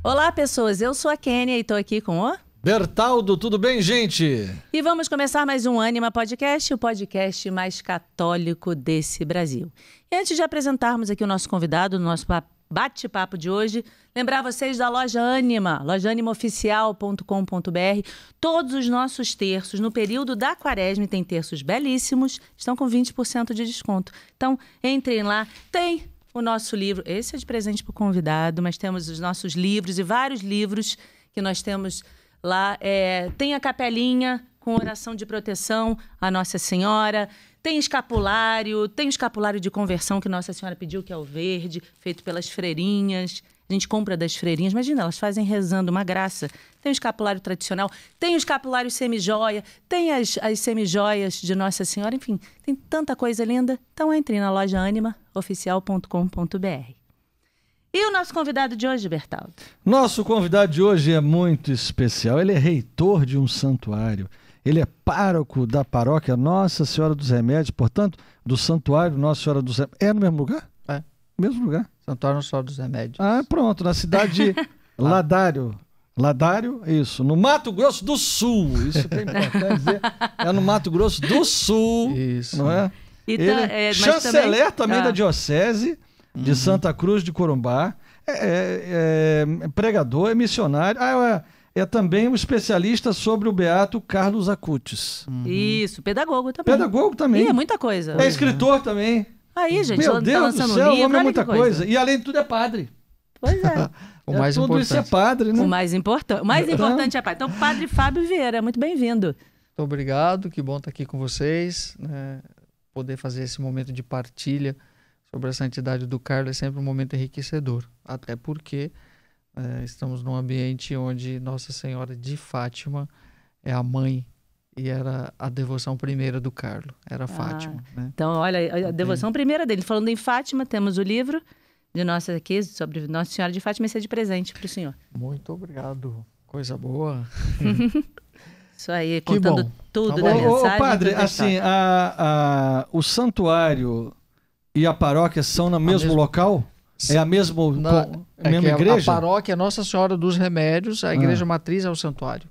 Olá, pessoas. Eu sou a Kênia e estou aqui com o... Bertaldo, tudo bem, gente? E vamos começar mais um Ânima Podcast, o podcast mais católico desse Brasil. E antes de apresentarmos aqui o nosso convidado, no nosso bate-papo de hoje, lembrar vocês da loja Ânima, lojaanimaoficial.com.br. Todos os nossos terços, no período da Quaresma, tem terços belíssimos, estão com 20% de desconto. Então, entrem lá, tem o nosso livro, esse é de presente para o convidado, mas temos os nossos livros e vários livros que nós temos lá. Tem a capelinha com oração de proteção à Nossa Senhora, tem escapulário, tem o escapulário de conversão que Nossa Senhora pediu, que é o verde, feito pelas freirinhas. A gente compra das freirinhas, imagina, elas fazem rezando, uma graça. Tem o escapulário tradicional, tem o escapulário semi-joia, tem as semi-joias de Nossa Senhora, enfim, tem tanta coisa linda. Então entre na loja animaoficial.com.br. E o nosso convidado de hoje, Bertaldo? Nosso convidado de hoje é muito especial. Ele é reitor de um santuário. Ele é pároco da paróquia Nossa Senhora dos Remédios, portanto, do santuário Nossa Senhora dos Remédios. É no mesmo lugar? É. Mesmo lugar? Santuário Nossa Senhora dos Remédios. Ah, pronto, na cidade de Ladário. Ladário, isso, no Mato Grosso do Sul. Isso que é importante dizer. É no Mato Grosso do Sul. Isso. Não é? E Ele é chanceler também da Diocese de Santa Cruz de Corumbá. É pregador, é missionário. É também um especialista sobre o beato Carlos Acutis. Isso, pedagogo também. Pedagogo também. E é muita coisa. É escritor também. Aí, gente, Meu tá Deus do lançando céu, o livro, homem é olha muita que coisa. E além de tudo é padre. Pois é. O mais tudo importante. isso é padre, né? O mais importante é pai. Então, Padre Fábio Vieira, muito bem-vindo. Muito obrigado, que bom estar aqui com vocês. Poder fazer esse momento de partilha sobre a santidade do Carlos é sempre um momento enriquecedor. Até porque estamos num ambiente onde Nossa Senhora de Fátima é a mãe e era a devoção primeira do Carlos, era Fátima. Né? Então, olha, a devoção primeira dele. Falando em Fátima, temos o livro de Nossa aqui sobre Nossa Senhora de Fátima, esse é de presente para o senhor. Muito obrigado, coisa boa. Isso aí, contando tudo Tá da bom. mensagem. Padre, assim, o santuário e a paróquia são no mesmo local? É a mesma igreja? A paróquia é Nossa Senhora dos Remédios, a igreja matriz é o santuário.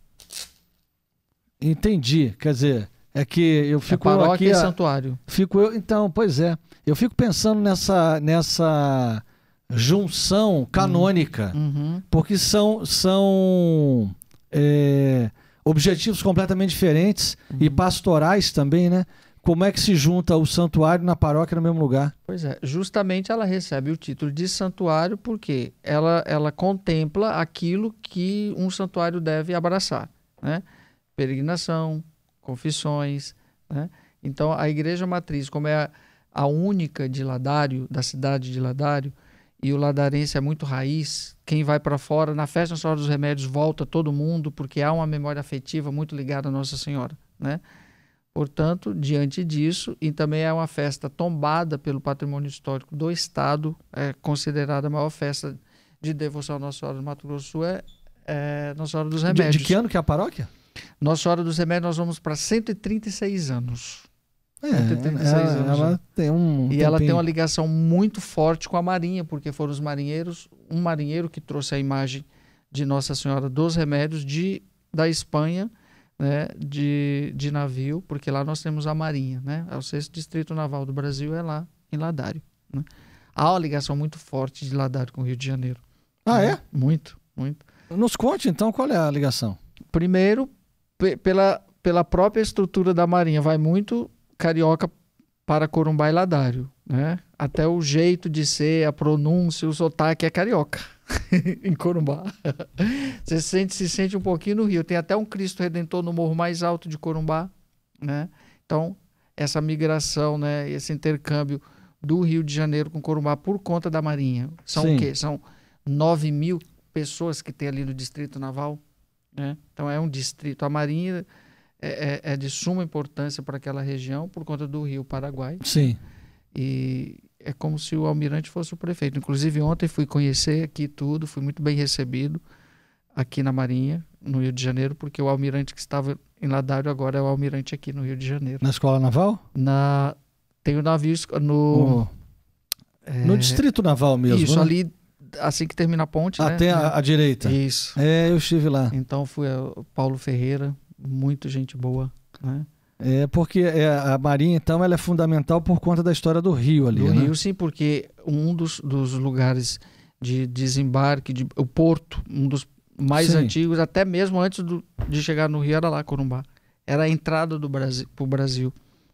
Entendi, quer dizer, é que eu fico paróquia aqui... e santuário. Então, pois é, eu fico pensando nessa junção canônica, porque são objetivos completamente diferentes e pastorais também, né? Como é que se junta o santuário na paróquia no mesmo lugar? Pois é, justamente ela recebe o título de santuário porque ela contempla aquilo que um santuário deve abraçar, né? Peregrinação, confissões, né? Então a igreja matriz, como é a única de Ladário, da cidade de Ladário, e o ladarense é muito raiz, quem vai para fora, na festa Nossa Senhora dos Remédios volta todo mundo, porque há uma memória afetiva muito ligada a Nossa Senhora, né? Portanto, diante disso, e também é uma festa tombada pelo patrimônio histórico do Estado, é considerada a maior festa de devoção a Nossa Senhora do Mato Grosso do Sul, Nossa Senhora dos Remédios. De que ano que é a paróquia? Nossa Senhora dos Remédios, nós vamos para 136 anos. 136 anos. Ela tem ela tem uma ligação muito forte com a Marinha, porque foram os marinheiros, um marinheiro que trouxe a imagem de Nossa Senhora dos Remédios da Espanha, né, de navio, porque lá nós temos a Marinha, né? O 6º Distrito Naval do Brasil é lá em Ladário, né? Há uma ligação muito forte de Ladário com o Rio de Janeiro. Ah, é? Muito, muito. Nos conte então qual é a ligação. Primeiro, pela própria estrutura da Marinha, vai muito carioca para Corumbá e Ladário, né? Até o jeito de ser, a pronúncia, o sotaque é carioca em Corumbá. Você se sente um pouquinho no Rio. Tem até um Cristo Redentor no morro mais alto de Corumbá, né? Então, essa migração, né, esse intercâmbio do Rio de Janeiro com Corumbá por conta da Marinha. São o quê? São 9.000 pessoas que tem ali no Distrito Naval, né? Então, é um distrito. A Marinha é de suma importância para aquela região por conta do Rio Paraguai. Sim. E é como se o almirante fosse o prefeito. Inclusive, ontem fui conhecer aqui tudo, fui muito bem recebido aqui na Marinha, no Rio de Janeiro, porque o almirante que estava em Ladário agora é o almirante aqui no Rio de Janeiro. Na Escola Naval? Tem o navio no Distrito Naval mesmo, isso, né? ali assim que termina a ponte, né? Até à direita. Isso. Eu estive lá. Então fui a Paulo Ferreira, muito gente boa, né? Porque a Marinha, então, ela é fundamental por conta da história do rio ali, Do né? rio, sim, porque um dos lugares de desembarque, o porto, um dos mais antigos, até mesmo antes de chegar no rio, era lá, Corumbá. Era a entrada do Brasil, pro Brasil,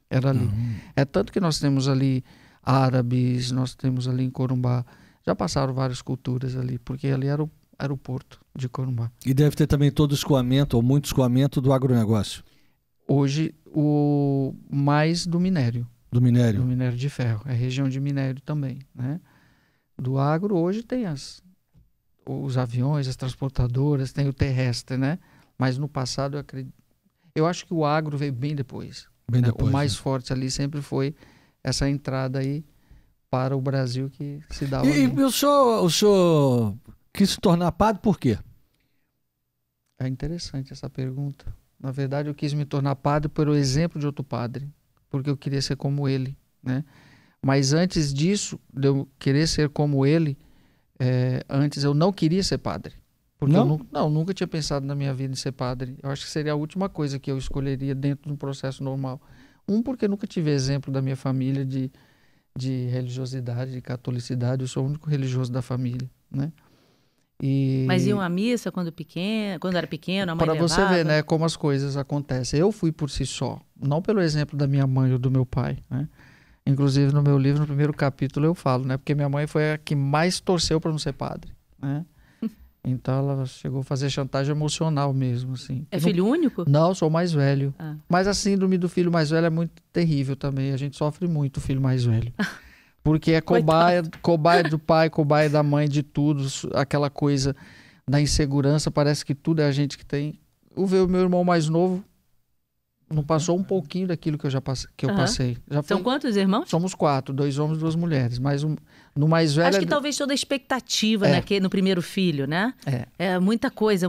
era ali. É tanto que nós temos ali árabes, nós temos ali em Corumbá, já passaram várias culturas ali, porque ali era o porto de Corumbá. E deve ter também todo o escoamento, ou muito escoamento do agronegócio. Hoje, o mais do minério. Do minério. Do minério de ferro. É região de minério também, né? Do agro, hoje tem os aviões, as transportadoras, tem o terrestre, né? Mas no passado, eu acho que o agro veio bem depois. Bem né? depois. O mais forte ali sempre foi essa entrada aí para o Brasil que se dava ali. E o senhor quis se tornar padre por quê? É interessante essa pergunta. Na verdade, eu quis me tornar padre pelo exemplo de outro padre, porque eu queria ser como ele, né? Mas antes disso, de eu querer ser como ele, antes eu não queria ser padre. Porque não? Eu nunca tinha pensado na minha vida em ser padre. Eu acho que seria a última coisa que eu escolheria dentro de um processo normal. Porque nunca tive exemplo da minha família de religiosidade, de catolicidade. Eu sou o único religioso da família, né? Mas iam à missa quando era pequeno, a mãe levava? Para você ver, né, como as coisas acontecem. Eu fui por si só, não pelo exemplo da minha mãe ou do meu pai, né? Inclusive no meu livro, no primeiro capítulo eu falo, né? Porque minha mãe foi a que mais torceu para não ser padre, né? Então ela chegou a fazer chantagem emocional mesmo, assim. É filho único? Não, sou mais velho. Ah. Mas a síndrome do filho mais velho é muito terrível também. A gente sofre muito o filho mais velho. Porque é cobaia do pai, cobaia da mãe, de tudo. Aquela coisa da insegurança, parece que tudo é a gente que tem. O meu irmão mais novo não passou um pouquinho daquilo que eu passei. São quantos irmãos? Somos 4, 2 homens e 2 mulheres. Mas no mais velho... Acho que talvez toda a expectativa no primeiro filho, né? É muita coisa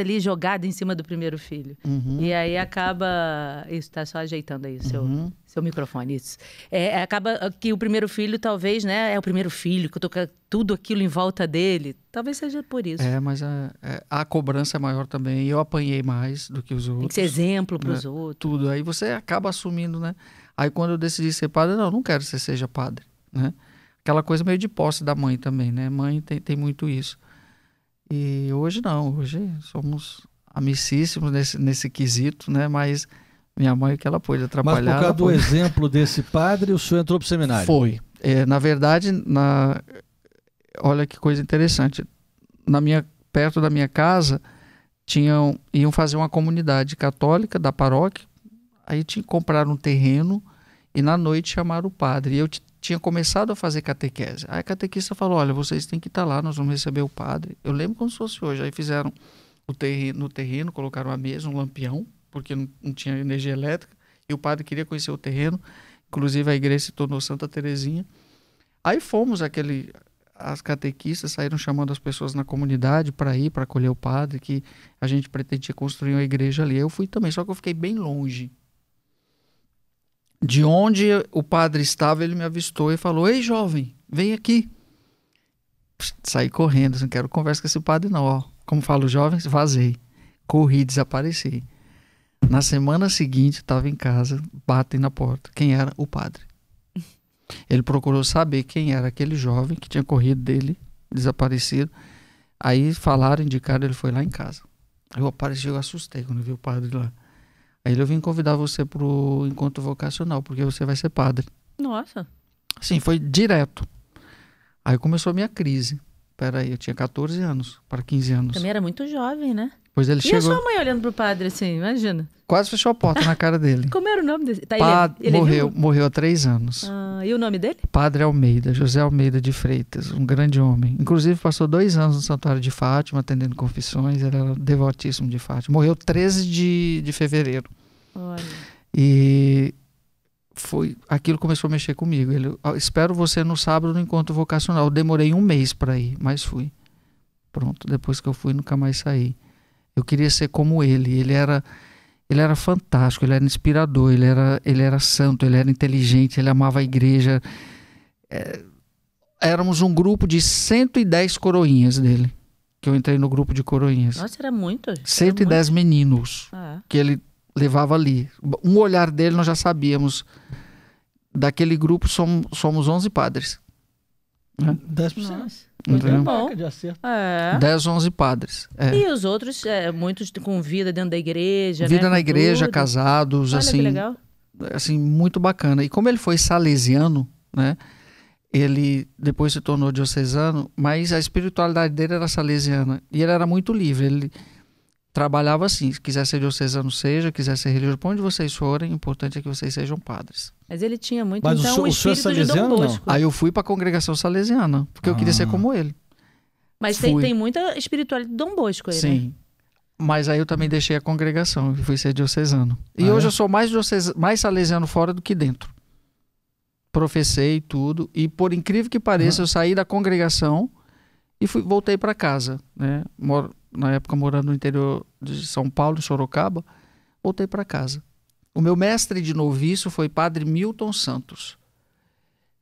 ali jogada em cima do primeiro filho. E aí acaba... Isso, tá só ajeitando aí o seu microfone, isso. Acaba que o primeiro filho talvez, né? É o primeiro filho, que toca tudo aquilo em volta dele. Talvez seja por isso. Mas a cobrança é maior também. Eu apanhei mais do que os outros. Tem que ser exemplo para os outros. Tudo. Aí você acaba assumindo, né? Aí quando eu decidi ser padre, não quero que você seja padre, né? Aquela coisa meio de posse da mãe também, né? Mãe tem muito isso. E hoje não. Hoje somos amicíssimos nesse quesito, né? Mas minha mãe, que ela pôde atrapalhar... Mas por causa do exemplo desse padre, o senhor entrou para o seminário? Foi. Na verdade, olha que coisa interessante. Perto da minha casa, iam fazer uma comunidade católica da paróquia. Aí compraram um terreno e na noite chamaram o padre. E eu tinha começado a fazer catequese. Aí a catequista falou, olha, vocês têm que estar lá, nós vamos receber o padre. Eu lembro como se fosse hoje. Aí fizeram no terreno, colocaram uma mesa, um lampião, porque não tinha energia elétrica. E o padre queria conhecer o terreno. Inclusive a igreja se tornou Santa Terezinha. Aí fomos as catequistas saíram chamando as pessoas na comunidade para acolher o padre, que a gente pretendia construir uma igreja ali. Eu fui também, só que eu fiquei bem longe. De onde o padre estava, ele me avistou e falou, ei, jovem, vem aqui. Saí correndo, não quero conversa com esse padre não. Ó, como falo jovens, vazei. Corri, desapareci. Na semana seguinte, estava em casa, batem na porta. Quem era? O padre. Ele procurou saber quem era aquele jovem que tinha corrido dele, desaparecido. Aí falaram, indicaram, ele foi lá em casa. Eu apareci, eu assustei quando vi o padre lá. Aí eu vim convidar você para o encontro vocacional, porque você vai ser padre. Nossa. Sim, foi direto. Aí começou a minha crise. Peraí, eu tinha 14 anos para 15 anos. Também era muito jovem, né? Pois ele chegou... E a sua mãe olhando pro padre assim, imagina. Quase fechou a porta na cara dele. Como era o nome dele? Ele morreu há 3 anos. E o nome dele? Padre Almeida, José Almeida de Freitas, um grande homem. Inclusive passou 2 anos no Santuário de Fátima, atendendo confissões, ele era devotíssimo de Fátima. Morreu 13 de fevereiro. Olha. E aquilo começou a mexer comigo. Espero você no sábado no encontro vocacional. Eu demorei 1 mês para ir, mas fui. Pronto, depois que eu fui, nunca mais saí. Eu queria ser como ele. Ele era fantástico, ele era inspirador, ele era santo, ele era inteligente, ele amava a igreja. éramos um grupo de 110 coroinhas dele. Que eu entrei no grupo de coroinhas. Nossa, era muito. 110 meninos Ah. que ele levava ali. Um olhar dele, nós já sabíamos. Daquele grupo somos 11 padres. 10%. Nossa, Entendeu? muito bom. De acerto. 10, 11 padres. É. E os outros, muitos com vida dentro da igreja, Vida né? na Com igreja, tudo. casados, Olha que assim, legal. assim, muito bacana. E como ele foi salesiano, né? Ele depois se tornou diocesano, mas a espiritualidade dele era salesiana. E ele era muito livre. Ele trabalhava assim, se quiser ser diocesano, seja, quiser ser religioso, para onde vocês forem, o importante é que vocês sejam padres. Mas ele tinha muito, Mas então, o senhor é espírito de Dom salesiano, não? Bosco. Aí eu fui para a congregação salesiana, porque eu queria ser como ele. Mas fui. tem muita espiritualidade de Dom Bosco aí, né? Sim. Mas aí eu também deixei a congregação e fui ser diocesano. E Ah, hoje é? eu sou mais salesiano fora do que dentro. Professei tudo. E por incrível que pareça, eu saí da congregação e voltei para casa. Né? Na época morando no interior de São Paulo, em Sorocaba, voltei para casa. O meu mestre de noviço foi Padre Milton Santos.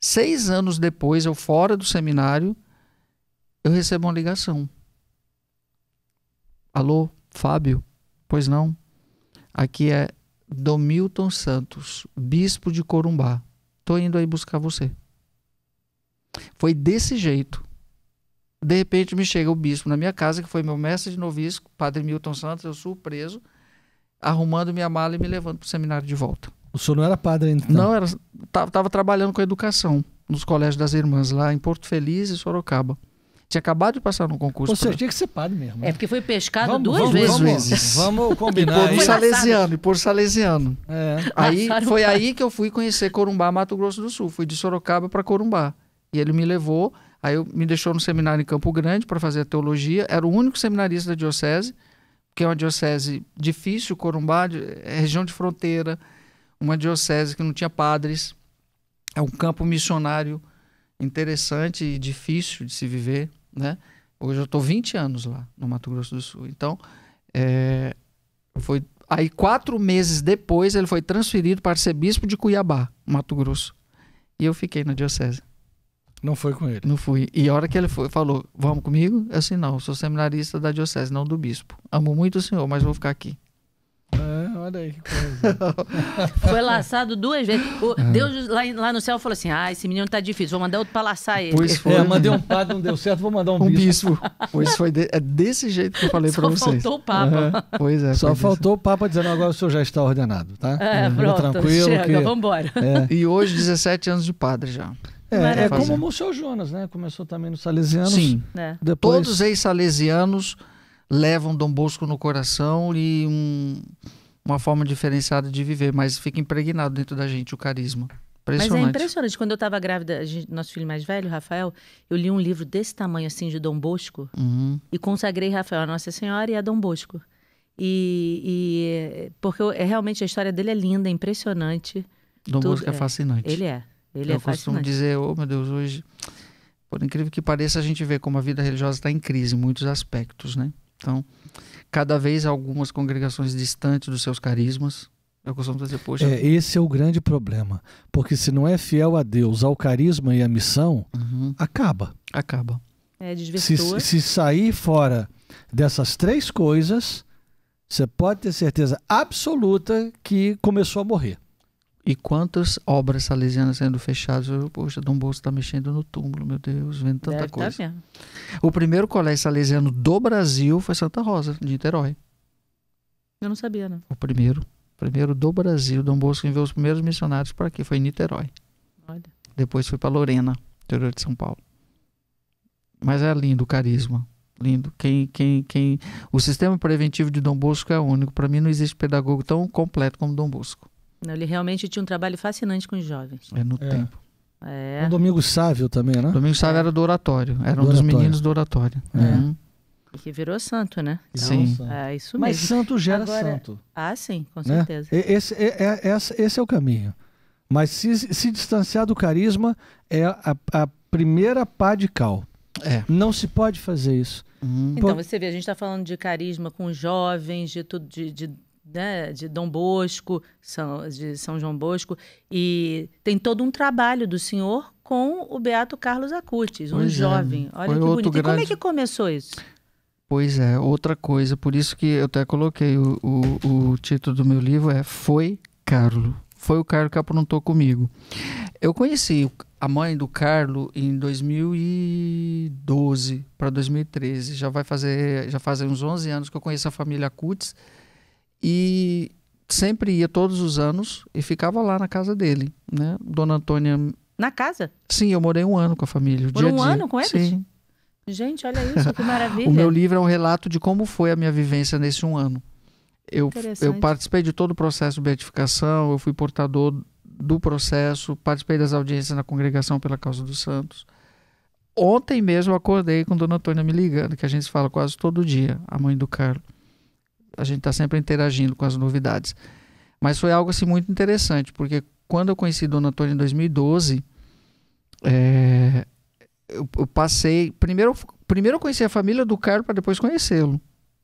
6 anos depois, eu fora do seminário, eu recebo uma ligação. Alô, Fábio? Pois não. Aqui é Dom Milton Santos, bispo de Corumbá. Tô indo aí buscar você. Foi desse jeito. De repente me chega o bispo na minha casa, que foi meu mestre de noviço, Padre Milton Santos, eu surpreso, arrumando minha mala e me levando para o seminário de volta. O senhor não era padre ainda? Então. Não, estava trabalhando com educação nos colégios das irmãs, lá em Porto Feliz e Sorocaba. Tinha acabado de passar no concurso. Ou seja, tinha que ser padre mesmo. Né? É porque foi pescado Vamos- duas vamos- vezes. vezes. Vamos combinar por aí. Foi salesiano, e por salesiano. É. Aí Passaram foi pra- aí que eu fui conhecer Corumbá, Mato Grosso do Sul. Fui de Sorocaba para Corumbá. E ele me levou, aí me deixou no seminário em Campo Grande para fazer a teologia. Era o único seminarista da diocese, que é uma diocese difícil, Corumbá, é região de fronteira, uma diocese que não tinha padres. É um campo missionário interessante e difícil de se viver, né? Hoje eu estou 20 anos lá no Mato Grosso do Sul. Então, foi aí 4 meses depois ele foi transferido para ser bispo de Cuiabá, Mato Grosso. E eu fiquei na diocese. Não foi com ele. Não fui. E a hora que ele falou, vamos comigo? Eu assim, não, sou seminarista da diocese, não do bispo. Amo muito o senhor, mas vou ficar aqui. Olha aí que coisa. Foi laçado 2 vezes. Deus lá no céu falou assim: esse menino tá difícil, vou mandar outro pra laçar ele. Pois foi. Mandei um padre, não deu certo, vou mandar um Um bispo. bispo. Pois foi é desse jeito que eu falei Só para vocês. faltou o Papa. Pois é. Só foi faltou o Papa dizendo agora o senhor já está ordenado, tá? Fica Pronto, tranquilo chega, que... vambora. disso. E hoje 17 anos de padre já. É Maravilha. como o seu Jonas, né? Começou também nos salesianos. Sim. É. Depois... Todos ex-salesianos levam Dom Bosco no coração e uma forma diferenciada de viver, mas fica impregnado dentro da gente o carisma. Mas é Impressionante. impressionante. Quando eu estava grávida, nosso filho mais velho, Rafael, eu li um livro desse tamanho assim de Dom Bosco Uhum. e consagrei Rafael a Nossa Senhora e a Dom Bosco. Porque realmente a história dele é linda, é impressionante. Dom Tudo, Bosco é fascinante. Ele é Eu costumo fascinante. dizer, oh meu Deus, hoje, por incrível que pareça, a gente vê como a vida religiosa está em crise em muitos aspectos, né? Então, cada vez algumas congregações distantes dos seus carismas. Eu costumo dizer, poxa, Esse é o grande problema. Porque se não é fiel a Deus, ao carisma e à missão, acaba. acaba. Desvirtua. Se sair fora dessas 3 coisas, você pode ter certeza absoluta que começou a morrer. E quantas obras salesianas sendo fechadas? Poxa, Dom Bosco está mexendo no túmulo, meu Deus, vendo tanta Deve coisa. tá mesmo. O primeiro colégio salesiano do Brasil foi Santa Rosa, de Niterói. Eu não sabia, não. O primeiro do Brasil. Dom Bosco enviou os primeiros missionários para aqui, foi em Niterói. Olha. Depois foi para Lorena, interior de São Paulo. Mas é lindo o carisma. Lindo. O sistema preventivo de Dom Bosco é único. Para mim não existe pedagogo tão completo como Dom Bosco. Não, ele realmente tinha um trabalho fascinante com os jovens. É no tempo. O Domingo Sávio também, né? Domingo Sávio era do oratório. Era Do um dos oratório. meninos do oratório. Uhum. E que virou santo, né? Sim. É isso Mas mesmo. santo gera Agora- santo. Sim, com Né? certeza. Esse é o caminho. Mas se distanciar do carisma é a primeira pá de cal. É. Não se pode fazer isso. Então, você vê, a gente está falando de carisma com jovens, de tudo, de Dom Bosco, de São João Bosco, e tem todo um trabalho do senhor com o beato Carlos Acutis, um Pois é, jovem. Olha foi que outro bonito. E como é grande- que começou isso? Pois é, outra coisa, por isso que eu até coloquei o título do meu livro Foi Carlo. Foi o Carlo que aprontou comigo. Eu conheci a mãe do Carlo em 2012 para 2013. Já fazem uns 11 anos que eu conheço a família Acutis e sempre ia todos os anos e ficava lá na casa dele, né? Dona Antônia... Na casa? Sim, eu morei 1 ano com a família. Por dia a um dia. ano com eles? Sim. Gente, olha isso, que maravilha. O meu livro é um relato de como foi a minha vivência nesse 1 ano. Eu Interessante. participei de todo o processo de beatificação, eu fui portador do processo, participei das audiências na Congregação pela Causa dos Santos. Ontem mesmo eu acordei com Dona Antônia me ligando, que a gente fala quase todo dia, a mãe do Carlo. A gente está sempre interagindo com as novidades. Mas foi algo assim muito interessante, porque quando eu conheci Dona Antônia em 2012, eu passei... Primeiro eu conheci a família do Carlo para depois conhecê-lo,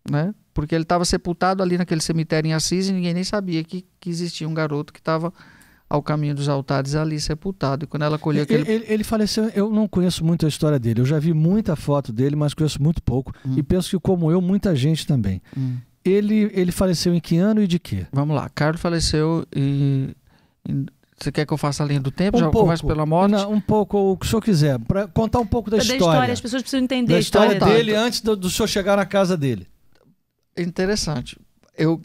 né? Porque ele estava sepultado ali naquele cemitério em Assis e ninguém nem sabia que existia um garoto que estava ao caminho dos altares ali sepultado. E quando ela colheu aquele... Ele faleceu, eu não conheço muito a história dele. Eu já vi muita foto dele, mas conheço muito pouco. E penso que, como eu, muita gente também. Ele faleceu em que ano e de quê? Vamos lá. Carlo faleceu Você quer que eu faça a linha do tempo? Já pouco. começo pela morte? Não, um pouco, o que o senhor quiser. Para contar um pouco da história. As pessoas precisam entender Da a história dele antes do senhor chegar na casa dele. Interessante. Eu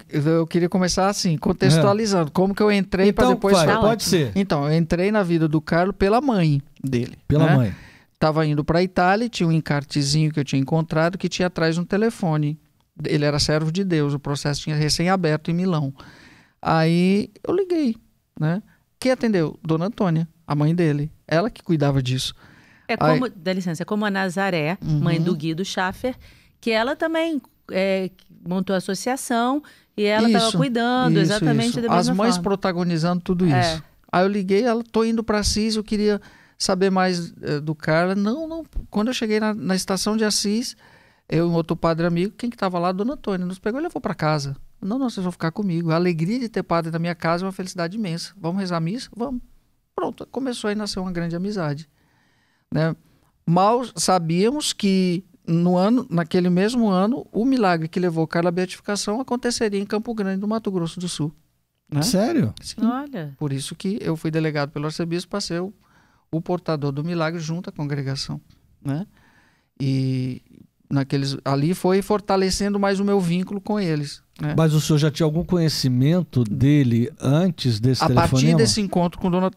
queria começar assim, contextualizando. Como que eu entrei para Então, depois... pode ser. Então, eu entrei na vida do Carlo pela mãe dele. Pela né? mãe. Estava indo para a Itália, tinha um encartezinho que eu tinha encontrado que tinha atrás um telefone. Ele era servo de Deus, o processo tinha recém-aberto em Milão. Aí eu liguei, né? Quem atendeu? Dona Antônia, a mãe dele. Ela que cuidava disso. Dá licença, é como a Nazaré, mãe do Guido Schaffer, que ela também montou a associação e ela estava cuidando exatamente da mesma As mães forma. protagonizando tudo isso. Aí eu liguei, tô indo para Assis, eu queria saber mais do Carlo. Não. Quando eu cheguei na estação de Assis, eu e um outro padre amigo, quem que estava lá? Dona Antônia, nos pegou e levou para casa. Não, vocês vão ficar comigo. A alegria de ter padre na minha casa é uma felicidade imensa. Vamos rezar a missa? Vamos. Pronto, começou a nascer uma grande amizade. Né? Mal sabíamos que naquele mesmo ano, o milagre que levou Carlo à beatificação aconteceria em Campo Grande, no Mato Grosso do Sul. Né? Sério? Sim. Olha. Por isso que eu fui delegado pelo arcebispo para ser o portador do milagre junto à congregação. Né? E ali foi fortalecendo mais o meu vínculo com eles. Né? Mas o senhor já tinha algum conhecimento dele antes desse telefonema? A partir desse encontro com Dona...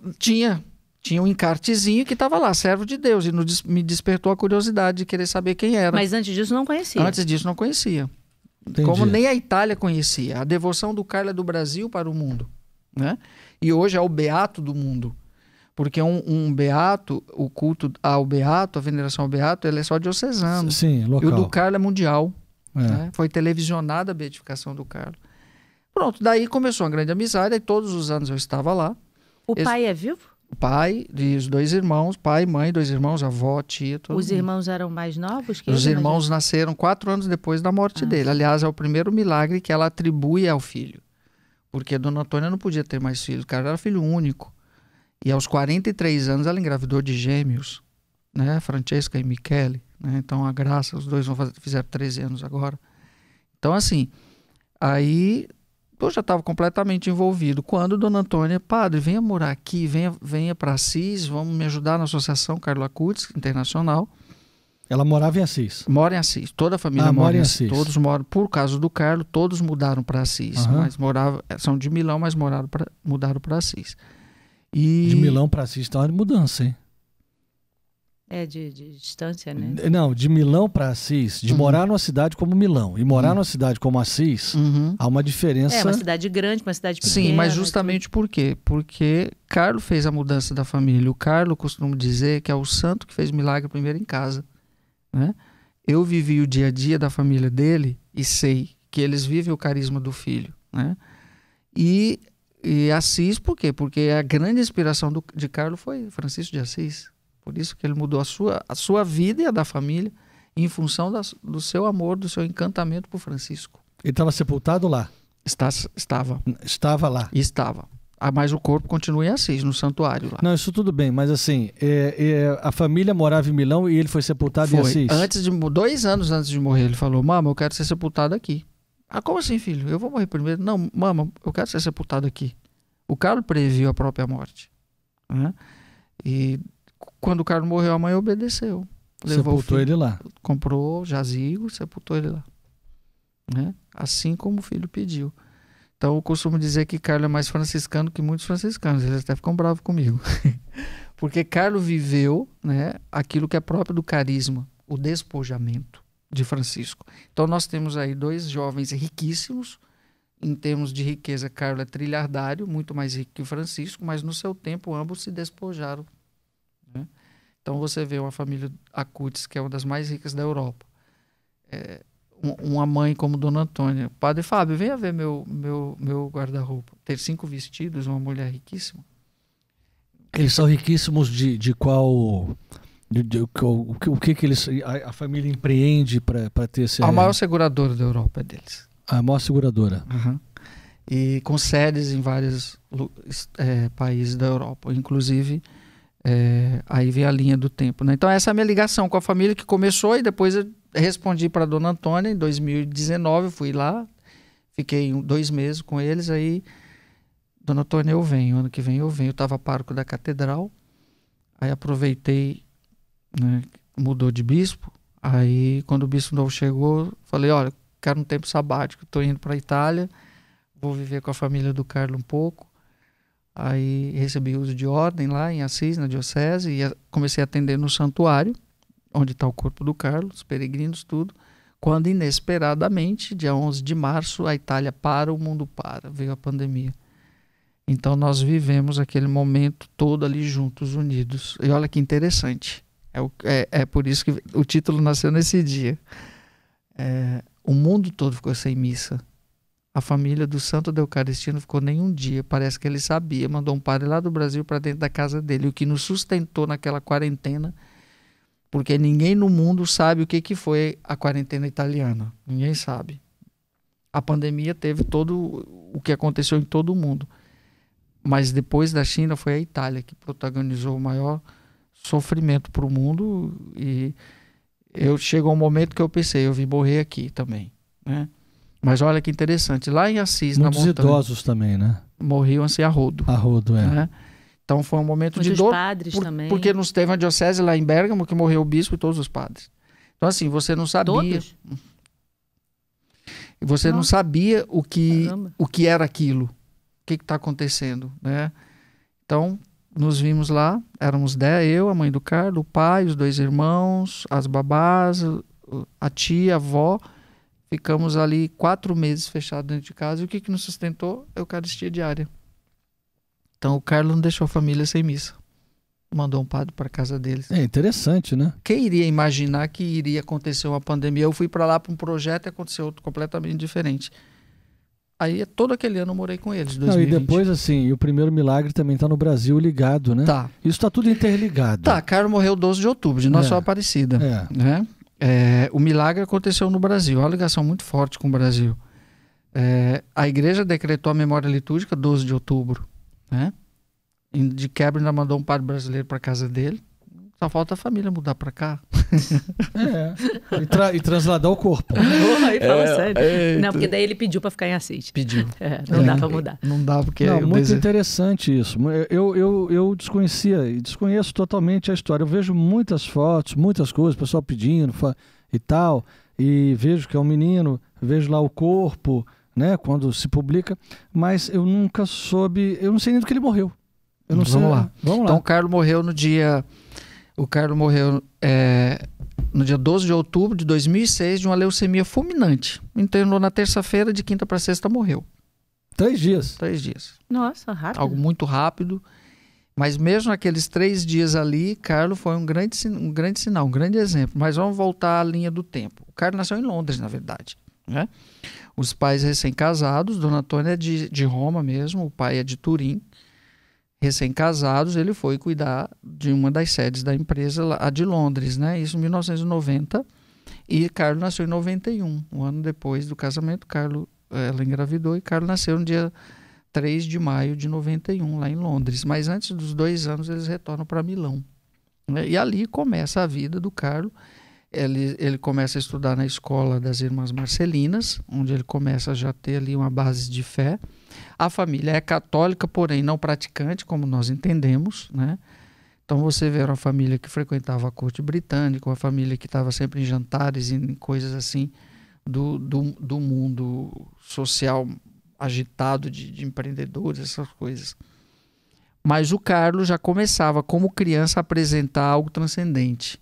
Tinha um encartezinho que estava lá, servo de Deus, e me despertou a curiosidade de querer saber quem era. Mas antes disso não conhecia? Antes disso não conhecia. Entendi. Como nem a Itália conhecia. A devoção do Carlo é do Brasil para o mundo. Né? E hoje é o beato do mundo. Porque um beato, o culto ao beato, a veneração ao beato, ele é só diocesano. Sim, local. E o do Carlo é mundial. Né? Foi televisionada a beatificação do Carlo. Pronto, daí começou uma grande amizade, e todos os anos eu estava lá. O pai é vivo? O pai e os 2 irmãos, pai, mãe, 2 irmãos, avó, tia, todo Os mundo. irmãos eram mais novos que Os ele? irmãos nasceram 4 anos depois da morte dele. Aliás, é o primeiro milagre que ela atribui ao filho. Porque Dona Antônia não podia ter mais filhos. O cara era filho único. E aos 43 anos ela engravidou de gêmeos, né? Francesca e Michele. Né? Então, a graça, os dois fizeram 13 anos agora. Então, assim, aí eu já estava completamente envolvido. Quando Dona Antônia, padre, venha morar aqui, venha para Assis, vamos me ajudar na Associação Carlo Acutis Internacional. Ela morava em Assis? Mora em Assis, toda a família mora em Assis. Todos moram, por causa do Carlo, todos mudaram para Assis. Mas são de Milão, mas mudaram para Assis. De Milão para Assis está uma mudança, hein? É de distância, né? Não, de Milão para Assis, de morar numa cidade como Milão e morar numa cidade como Assis, há uma diferença. É uma cidade grande, uma cidade pequena. Sim, mas justamente por quê? Porque Carlo fez a mudança da família. O Carlo costuma dizer que é o santo que fez milagre primeiro em casa. Né? Eu vivi o dia a dia da família dele e sei que eles vivem o carisma do filho. Né? E Assis, por quê? Porque a grande inspiração de Carlo foi Francisco de Assis. Por isso que ele mudou a sua vida e a da família em função do seu amor, do seu encantamento por Francisco. Ele estava sepultado lá? Estava. Estava lá? Estava. Mas o corpo continua em Assis, no santuário lá. Não, isso tudo bem, mas assim, a família morava em Milão e ele foi sepultado em Assis? 2 anos antes de morrer, ele falou: mama, eu quero ser sepultado aqui. Ah, como assim, filho? Eu vou morrer primeiro? Não, mama, eu quero ser sepultado aqui. O Carlo previu a própria morte. Né? E quando o Carlo morreu, a mãe obedeceu. Sepultou ele lá. Comprou jazigo, sepultou ele lá. Né? Assim como o filho pediu. Então eu costumo dizer que Carlo é mais franciscano que muitos franciscanos. Eles até ficam bravos comigo. Porque Carlo viveu, né, aquilo que é próprio do carisma, o despojamento de Francisco. Então nós temos aí 2 jovens riquíssimos. Em termos de riqueza, Carlo é trilhardário, muito mais rico que Francisco, mas no seu tempo ambos se despojaram. Né? Então você vê uma família Acutis, que é uma das mais ricas da Europa. Uma mãe como Dona Antônia. Padre Fábio, venha ver meu guarda-roupa. Ter 5 vestidos, uma mulher riquíssima. Eles são riquíssimos de qual... o que eles, a família empreende para ter esse... A maior seguradora da Europa é deles. A maior seguradora. Uhum. E com sedes em vários países da Europa. Inclusive, aí vem a linha do tempo. Né? Então essa é a minha ligação com a família que começou e depois eu respondi para Dona Antônia em 2019, fui lá, fiquei 2 meses com eles, aí Dona Antônia, eu venho, ano que vem eu venho. Eu estava pároco da catedral, aí aproveitei, né, mudou de bispo, aí quando o bispo novo chegou, falei, olha, quero um tempo sabático, estou indo para a Itália, vou viver com a família do Carlo um pouco. Aí recebi uso de ordem lá em Assis, na diocese, e comecei a atender no santuário, onde está o corpo do Carlo, os peregrinos, tudo. Quando inesperadamente, dia 11 de março, a Itália para, o mundo para, veio a pandemia. Então nós vivemos aquele momento todo ali juntos, unidos. E olha que interessante, é por isso que o título nasceu nesse dia. O mundo todo ficou sem missa. A família do Santo da Eucaristia não ficou nem um dia. Parece que ele sabia. Mandou um padre lá do Brasil para dentro da casa dele. O que nos sustentou naquela quarentena. Porque ninguém no mundo sabe o que foi a quarentena italiana. Ninguém sabe. A pandemia teve todo o que aconteceu em todo o mundo. Mas depois da China foi a Itália que protagonizou o maior sofrimento para o mundo. E chegou um momento que eu pensei, eu vim morrer aqui também, né? Mas olha que interessante, lá em Assis, muitos na montanha... idosos também, né? Morriam assim a rodo. A rodo, né? Então foi um momento de dor. Padres também. Porque nos teve uma diocese lá em Bérgamo que morreu o bispo e todos os padres. Então assim, você não sabia... Todos? Você não sabia o que era aquilo. O que está acontecendo, né? Então, nos vimos lá, éramos 10, eu, a mãe do Carlo, o pai, os 2 irmãos, as babás, a tia, a avó. Ficamos ali 4 meses fechados dentro de casa. E o que nos sustentou? A Eucaristia diária. Então o Carlo não deixou a família sem missa. Mandou um padre para casa deles. É interessante, né? Quem iria imaginar que iria acontecer uma pandemia? Eu fui para lá para um projeto e aconteceu outro completamente diferente. Aí todo aquele ano eu morei com eles, 2020. Não, e depois assim, o primeiro milagre também está no Brasil ligado, né? Tá. Isso está tudo interligado. Tá, Carlo morreu 12 de outubro, de Nossa Senhora Aparecida. Né? O milagre aconteceu no Brasil, uma ligação muito forte com o Brasil. A igreja decretou a memória litúrgica 12 de outubro. Né? De quebra ainda mandou um padre brasileiro para casa dele. Só falta a família mudar para cá. E transladar o corpo. Aí fala sério. Não, porque daí ele pediu para ficar em Assis. Pediu. Não dá para mudar. Não dá porque... muito interessante isso. Eu desconhecia e desconheço totalmente a história. Eu vejo muitas fotos, muitas coisas, o pessoal pedindo e tal. E vejo que é um menino, vejo lá o corpo, né, quando se publica. Mas eu nunca soube... Eu não sei nem do que ele morreu. Eu não sei. Vamos lá. Então o Carlo morreu no dia... O Carlo morreu no dia 12 de outubro de 2006 de uma leucemia fulminante. Internou na terça-feira, de quinta para sexta morreu. 3 dias? 3 dias. Nossa, rápido. Algo muito rápido. Mas mesmo naqueles 3 dias ali, Carlo foi um grande sinal, um grande exemplo. Mas vamos voltar à linha do tempo. O Carlo nasceu em Londres, na verdade. Né? Os pais recém-casados, Dona Antônia é de Roma mesmo, o pai é de Turim. Recém-casados, ele foi cuidar de uma das sedes da empresa, a de Londres, né? Isso em 1990. E Carlo nasceu em 91, um ano depois do casamento. Ela engravidou e Carlo nasceu no dia 3 de maio de 91, lá em Londres. Mas antes dos 2 anos, eles retornam para Milão. Né? E ali começa a vida do Carlo. Ele começa a estudar na escola das Irmãs Marcelinas, onde ele começa a já ter ali uma base de fé. A família é católica, porém não praticante, como nós entendemos, né? Então você vê uma família que frequentava a corte britânica, uma família que estava sempre em jantares, em coisas assim do mundo social agitado de empreendedores, essas coisas. Mas o Carlo já começava, como criança, a apresentar algo transcendente,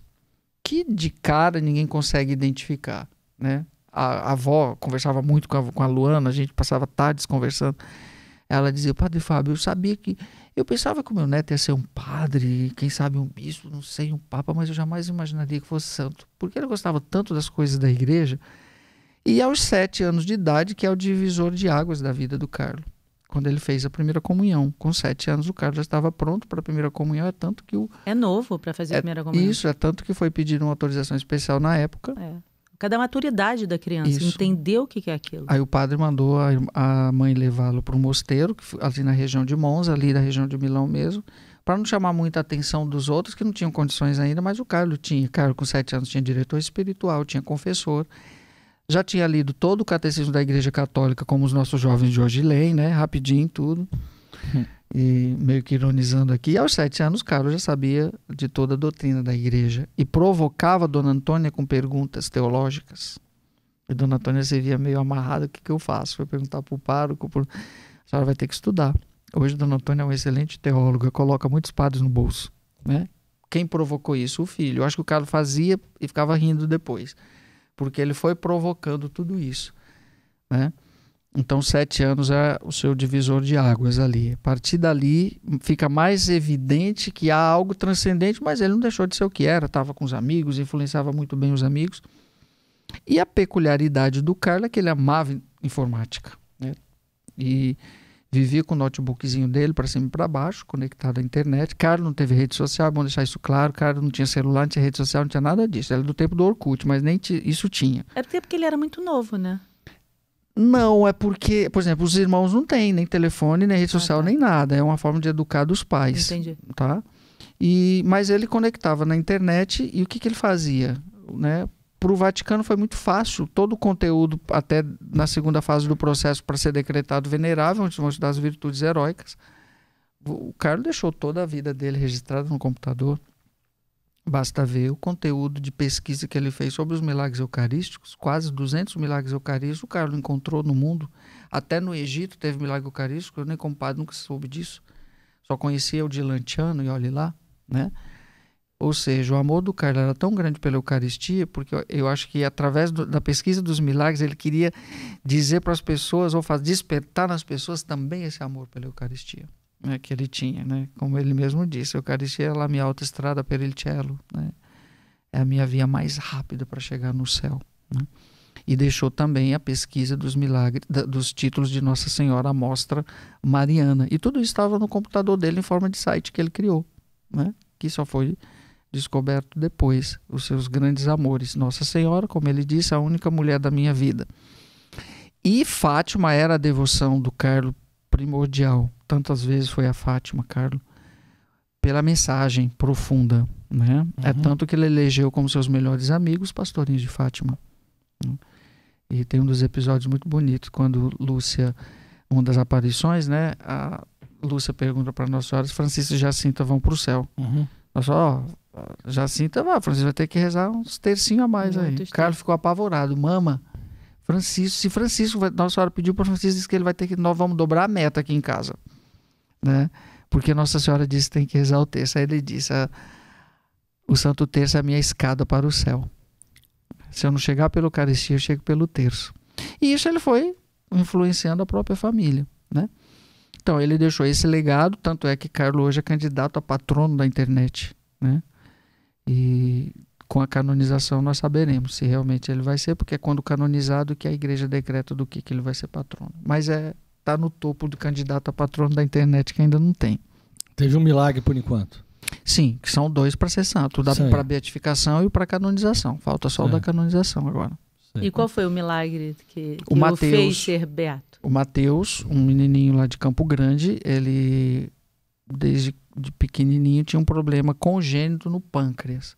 que de cara ninguém consegue identificar, né? A avó conversava muito com a Luana, a gente passava tardes conversando. Ela dizia: Padre Fábio, eu pensava que o meu neto ia ser um padre, quem sabe um bispo, não sei, um papa, mas eu jamais imaginaria que fosse santo, porque ele gostava tanto das coisas da igreja. E aos 7 anos de idade, que é o divisor de águas da vida do Carlo, quando ele fez a primeira comunhão. Com 7 anos o Carlo já estava pronto para a primeira comunhão, é tanto que É novo para fazer a primeira comunhão. Isso, é tanto que foi pedido uma autorização especial na época. Cada maturidade da criança, entender o que é aquilo. Aí o padre mandou a mãe levá-lo para um mosteiro, ali na região de Monza, ali na região de Milão mesmo, para não chamar muita atenção dos outros que não tinham condições ainda, mas o Carlo tinha. Carlo, com 7 anos, tinha diretor espiritual, tinha confessor, já tinha lido todo o catecismo da Igreja Católica, como os nossos jovens de hoje leem, né? Rapidinho, tudo. E meio que ironizando aqui, aos 7 anos, Carlo já sabia de toda a doutrina da igreja e provocava Dona Antônia com perguntas teológicas. E Dona Antônia se via meio amarrada: o que eu faço? Foi perguntar para o pároco: a senhora vai ter que estudar. Hoje Dona Antônia é uma excelente teóloga, coloca muitos padres no bolso, né? Quem provocou isso? O filho. Eu acho que o Carlo fazia e ficava rindo depois, porque ele foi provocando tudo isso, né? Então 7 anos é o seu divisor de águas ali. A partir dali fica mais evidente que há algo transcendente, mas ele não deixou de ser o que era, estava com os amigos, influenciava muito bem os amigos. E a peculiaridade do Carlo é que ele amava informática, né? E vivia com o notebookzinho dele para cima e para baixo, conectado à internet. Carlo não teve rede social, é bom deixar isso claro. Carlo não tinha celular, não tinha rede social, não tinha nada disso. Era do tempo do Orkut, mas nem isso tinha. É porque ele era muito novo, né? Não, é porque, por exemplo, os irmãos não têm nem telefone, nem rede social, nem nada. É uma forma de educar dos pais. Entendi. Tá? Mas ele conectava na internet e o que ele fazia? Né? Para o Vaticano foi muito fácil. Todo o conteúdo, até na segunda fase do processo para ser decretado venerável, onde vão estudar as virtudes heróicas, o Carlo deixou toda a vida dele registrada no computador. Basta ver o conteúdo de pesquisa que ele fez sobre os milagres eucarísticos, quase 200 milagres eucarísticos. O Carlo encontrou no mundo, até no Egito teve milagre eucarístico. Eu nem como padre nunca soube disso, só conhecia o de Lanciano e olhe lá, né? Ou seja, o amor do Carlo era tão grande pela Eucaristia, porque eu acho que através da pesquisa dos milagres ele queria dizer para as pessoas, ou despertar nas pessoas também esse amor pela Eucaristia, né, que ele tinha, né? Como ele mesmo disse, a Eucaristia é a minha autoestrada per il cielo, né? É a minha via mais rápida para chegar no céu, né? E deixou também a pesquisa dos milagres, dos títulos de Nossa Senhora à Mostra Mariana. E tudo isso estava no computador dele em forma de site que ele criou, né? Que só foi descoberto depois. Os seus grandes amores. Nossa Senhora, como ele disse, a única mulher da minha vida. E Fátima era a devoção do Carlo primordial. Tantas vezes foi a Fátima, Carlo, pela mensagem profunda, né? É tanto que ele elegeu como seus melhores amigos pastorinhos de Fátima. E tem um dos episódios muito bonitos, quando Lúcia, uma das aparições, né? A Lúcia pergunta para Nossa Senhora se Francisco e Jacinta vão para o céu. Nossa, Jacinta, Francisco vai ter que rezar uns tercinhos a mais aí. O Carlos ficou apavorado. Mama, Nossa Senhora pediu para Francisco, disse que ele vai ter que, nós vamos dobrar a meta aqui em casa, né? Porque Nossa Senhora disse que tem que rezar o terço. Aí ele disse: o Santo Terço é a minha escada para o céu. Se eu não chegar pela Eucaristia, eu chego pelo terço. E isso ele foi influenciando a própria família, né? Então ele deixou esse legado, tanto é que Carlo hoje é candidato a patrono da internet, né? E com a canonização nós saberemos se realmente ele vai ser, porque é quando canonizado que a igreja decreta do que ele vai ser patrono. Mas está no topo do candidato a patrono da internet, que ainda não tem. Teve um milagre por enquanto. Sim, que são 2 para ser santo, para a beatificação e para a canonização. Falta só o da canonização agora. E qual foi o milagre que O Mateus, fez ser beato? O Mateus, um menininho lá de Campo Grande, ele, desde de pequenininho, tinha um problema congênito no pâncreas.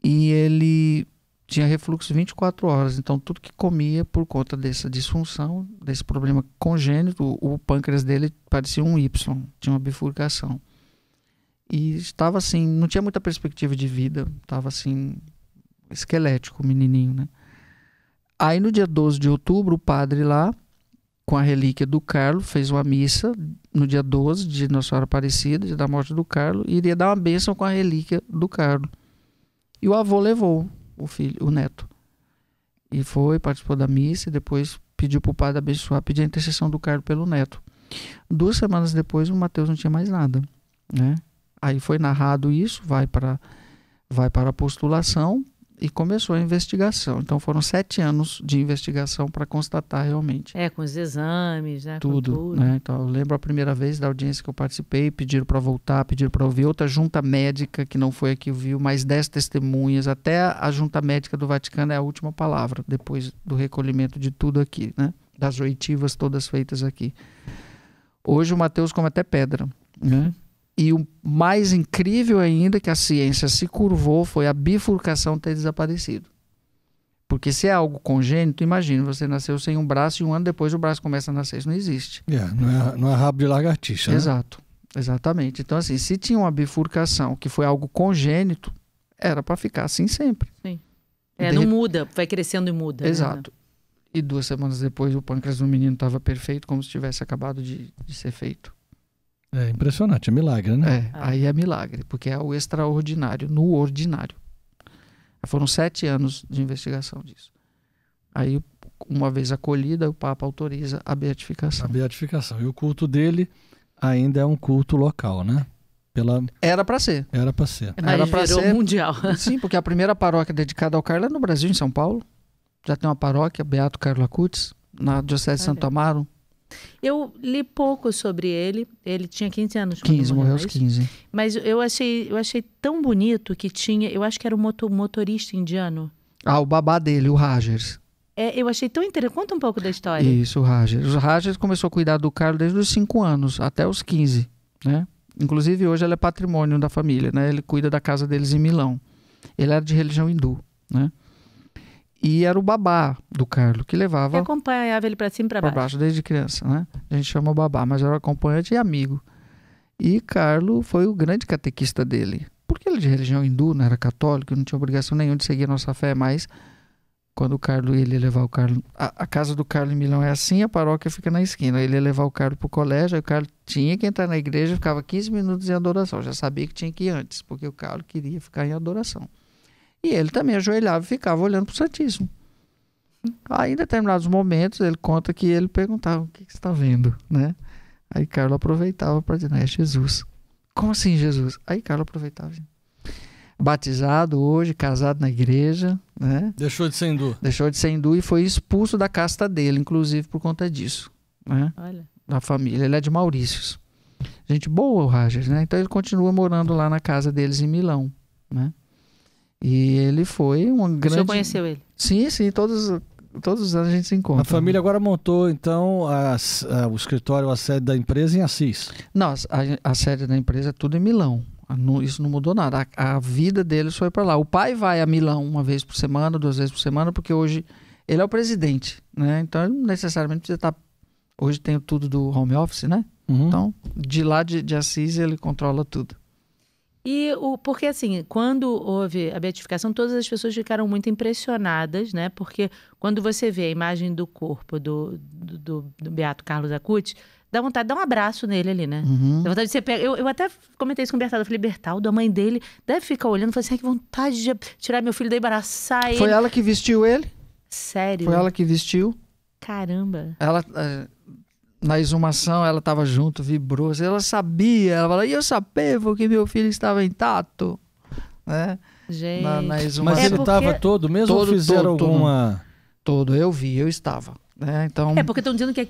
E ele tinha refluxo 24 horas. Então, tudo que comia, por conta dessa disfunção, desse problema congênito, o pâncreas dele parecia um Y, tinha uma bifurcação. E estava assim, não tinha muita perspectiva de vida, estava assim, esquelético o menininho, né? Aí no dia 12 de outubro, o padre lá, com a relíquia do Carlo, fez uma missa no dia 12 de Nossa Senhora Aparecida, dia da morte do Carlo, e iria dar uma bênção com a relíquia do Carlo. E o avô levou o filho, o neto. E foi, participou da missa e depois pediu para o padre abençoar, pedir a intercessão do Carlo pelo neto. 2 semanas depois, o Mateus não tinha mais nada, né? Aí foi narrado isso, vai para a postulação e começou a investigação. Então foram 7 anos de investigação para constatar realmente. Com os exames, né? Tudo, né? Então eu lembro a primeira vez da audiência que eu participei, pediram para voltar, pediram para ouvir outra junta médica, que não foi a que viu, mais 10 testemunhas, até a junta médica do Vaticano é a última palavra, depois do recolhimento de tudo aqui, né? Das oitivas todas feitas aqui. Hoje o Mateus come até pedra, né? E o mais incrível ainda que a ciência se curvou foi a bifurcação ter desaparecido. Porque se é algo congênito, imagina, você nasceu sem um braço e 1 ano depois o braço começa a nascer. Isso não existe. Não é rabo de lagartixa, né? Exato, exatamente. Então assim, se tinha uma bifurcação que foi algo congênito, era para ficar assim sempre. Sim. Não muda, vai crescendo e muda. Exato. Né? E 2 semanas depois o pâncreas do menino estava perfeito, como se tivesse acabado de ser feito. É impressionante, é milagre, né? Aí é milagre, porque é o extraordinário, no ordinário. Foram 7 anos de investigação disso. Aí, uma vez acolhida, o Papa autoriza a beatificação. A beatificação. E o culto dele ainda é um culto local, né? Era para ser. Era para ser. Mas virou mundial. Sim, porque a primeira paróquia dedicada ao Carlo é no Brasil, em São Paulo. Já tem uma paróquia, Beato Carlo Acutis, na Diocese de Santo Amaro. Eu li pouco sobre ele. Ele tinha 15 anos. 15, morreu aos 15. Mas eu achei tão bonito que tinha... Eu acho que era um motorista indiano. O babá dele, o Rogers. Eu achei tão interessante. Conta um pouco da história. Isso, o Rogers. O Rogers começou a cuidar do Carlo desde os 5 anos, até os 15, né? Inclusive, hoje ele é patrimônio da família, né? Ele cuida da casa deles em Milão. Ele era de religião hindu, né? E era o babá do Carlo, que levava... E acompanhava ele para cima e para baixo. Desde criança, né? A gente chama babá, mas era acompanhante e amigo. E Carlo foi o grande catequista dele. Porque ele é de religião hindu, não era católico, não tinha obrigação nenhuma de seguir a nossa fé, mas quando o Carlo ele ia levar o Carlo... A casa do Carlo em Milão é assim, a paróquia fica na esquina. Ele ia levar o Carlo para o colégio, aí o Carlo tinha que entrar na igreja, ficava 15 minutos em adoração. Já sabia que tinha que ir antes, porque o Carlo queria ficar em adoração. E ele também ajoelhava e ficava olhando para o Santíssimo. Aí, em determinados momentos, ele conta que ele perguntava: o que você está vendo, né? Aí Carlo aproveitava para dizer: é Jesus. Como assim, Jesus? Aí Carlo aproveitava. Batizado hoje, casado na igreja, né? Deixou de ser hindu. Deixou de ser hindu e foi expulso da casta dele, inclusive por conta disso, né? Olha. Da família. Ele é de Maurícios. Gente boa, o Rogers, né? Então ele continua morando lá na casa deles em Milão, né? E ele foi um grande... O senhor conheceu ele? Sim, todos os anos a gente se encontra. A família agora montou, então, o escritório, a sede da empresa em Assis. Não, a sede da empresa é tudo em Milão. Isso não mudou nada. A vida deles foi para lá. O pai vai a Milão 1 vez por semana, 2 vezes por semana, porque hoje ele é o presidente, né? Então ele não necessariamente precisa estar... Hoje tem tudo do home office, né? Uhum. Então, de lá de Assis, ele controla tudo. Porque assim, quando houve a beatificação, todas as pessoas ficaram muito impressionadas, né? Porque quando você vê a imagem do corpo do Beato Carlos Acutis, dá vontade de dar um abraço nele ali, né? Uhum. Dá vontade de você pegar... Eu até comentei isso com o Bertaldo. Eu falei: Bertaldo, a mãe dele deve ficar olhando e falar assim: que vontade de tirar meu filho daí e abraçar ele. Foi ela que vestiu ele? Sério? Foi ela que vestiu. Caramba. Ela... Na exumação, ela estava junto, vibrou. Ela sabia, ela falou: e eu sabia que meu filho estava intacto, né? Gente. Na exumação. Mas ele estava todo, mesmo ou fizeram alguma... Todo, eu vi, eu estava. Então, porque estão dizendo que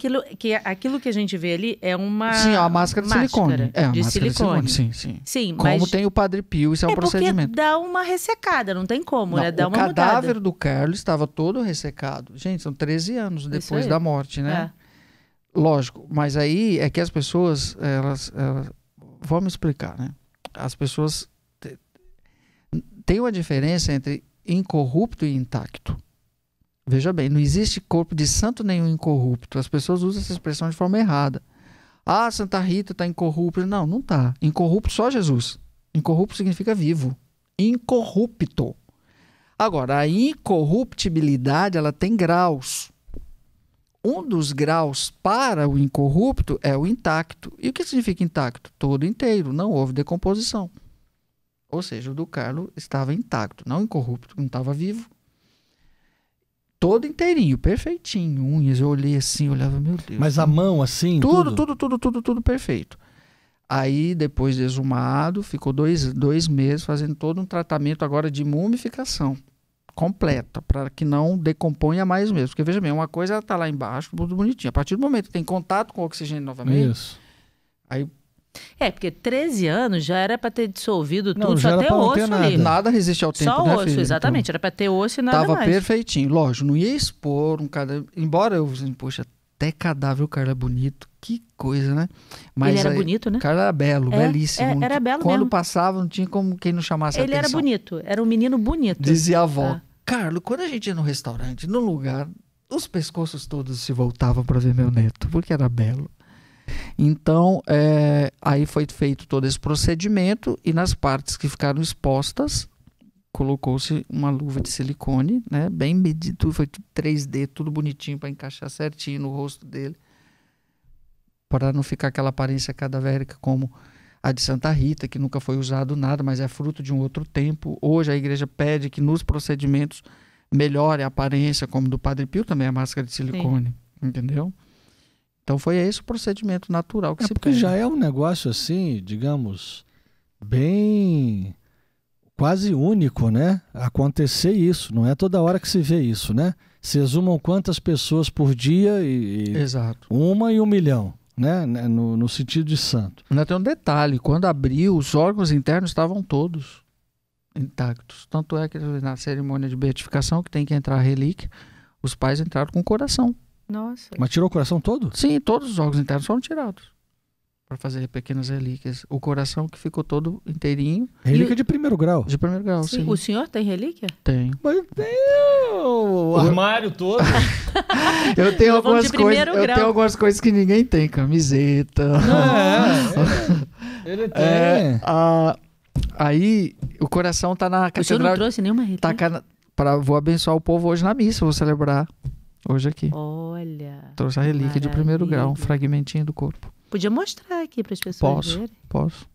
aquilo que a gente vê ali é uma sim, a máscara de silicone. É, a de máscara silicone. de silicone. Sim, sim. Sim, como mas tem o Padre Pio, isso é um procedimento. Porque dá uma ressecada, não tem como, Não, né? Dá o uma cadáver mudada. do Carlos estava todo ressecado. Gente, são 13 anos depois aí. da morte, né? Lógico, mas aí é que as pessoas, elas vamos explicar, né? As pessoas tem uma diferença entre incorrupto e intacto. Veja bem, não existe corpo de santo nenhum incorrupto. As pessoas usam essa expressão de forma errada. Ah, Santa Rita está incorrupta. Não, não está. Incorrupto só Jesus. Incorrupto significa vivo. Incorrupto. Agora, a incorruptibilidade, ela tem graus. Um dos graus para o incorrupto é o intacto. E o que significa intacto? Todo inteiro, não houve decomposição. Ou seja, o do Carlos estava intacto, não incorrupto, não estava vivo. Todo inteirinho, perfeitinho, unhas. Eu olhei assim, olhava, meu Deus. Mas a mão assim, tudo perfeito. Aí, depois de exumado, ficou dois meses fazendo todo um tratamento agora de mumificação completa, para que não decomponha mais mesmo. Porque, veja bem, uma coisa ela tá lá embaixo, tudo bonitinho. A partir do momento que tem contato com o oxigênio novamente, isso. Aí porque 13 anos já era para ter dissolvido Não, tudo, já só era ter pra não osso ter ali. nada resiste ao tempo, Só né, osso, filho? exatamente. Então, Era para ter osso e nada tava mais. perfeitinho. Lógico, não ia expor um cadáver. Embora eu, assim, poxa, até cadáver o Carlos é bonito. Que coisa, né? Mas ele era aí, bonito, né? O Carlos era belo, belíssimo. Era belo Quando mesmo. passava, não tinha como quem não chamasse a Ele atenção. era bonito, era um menino bonito. Dizia a avó. Ah. Carlos, quando a gente ia no restaurante, no lugar, os pescoços todos se voltavam para ver meu neto, porque era belo. Então, aí foi feito todo esse procedimento e nas partes que ficaram expostas, colocou-se uma luva de silicone, né, bem medido, foi tudo 3D, tudo bonitinho para encaixar certinho no rosto dele, para não ficar aquela aparência cadavérica como a de Santa Rita, que nunca foi usado nada, mas é fruto de um outro tempo. Hoje a igreja pede que nos procedimentos melhore a aparência, como do Padre Pio, também a máscara de silicone, entendeu? Então foi esse o procedimento natural que se porque pede. já é um negócio assim, digamos, bem quase único, né? Acontecer isso, não é toda hora que se vê isso, né? Se exumam quantas pessoas por dia Exato. 1 e 1 milhão, né? No sentido de santo. Ainda tem um detalhe, quando abriu, os órgãos internos estavam todos intactos. Tanto é que na cerimônia de beatificação, que tem que entrar a relíquia, os pais entraram com o coração. Nossa. Mas tirou o coração todo? Sim, todos os órgãos internos foram tirados para fazer pequenas relíquias. O coração que ficou todo inteirinho. Relíquia de primeiro grau. De primeiro grau, sim. O senhor tem relíquia? Tem. Mas tem o armário todo. Eu tenho Nós vamos algumas de coisas. primeiro Eu grau. tenho algumas coisas que ninguém tem, camiseta. Ele tem. Aí o coração tá na O senhor não catedral. trouxe nenhuma relíquia? Vou abençoar o povo hoje na missa, vou celebrar hoje aqui. Olha. Trouxe a relíquia de primeiro grau, um maravilha. fragmentinho do corpo. Podia mostrar aqui para as pessoas verem. Posso.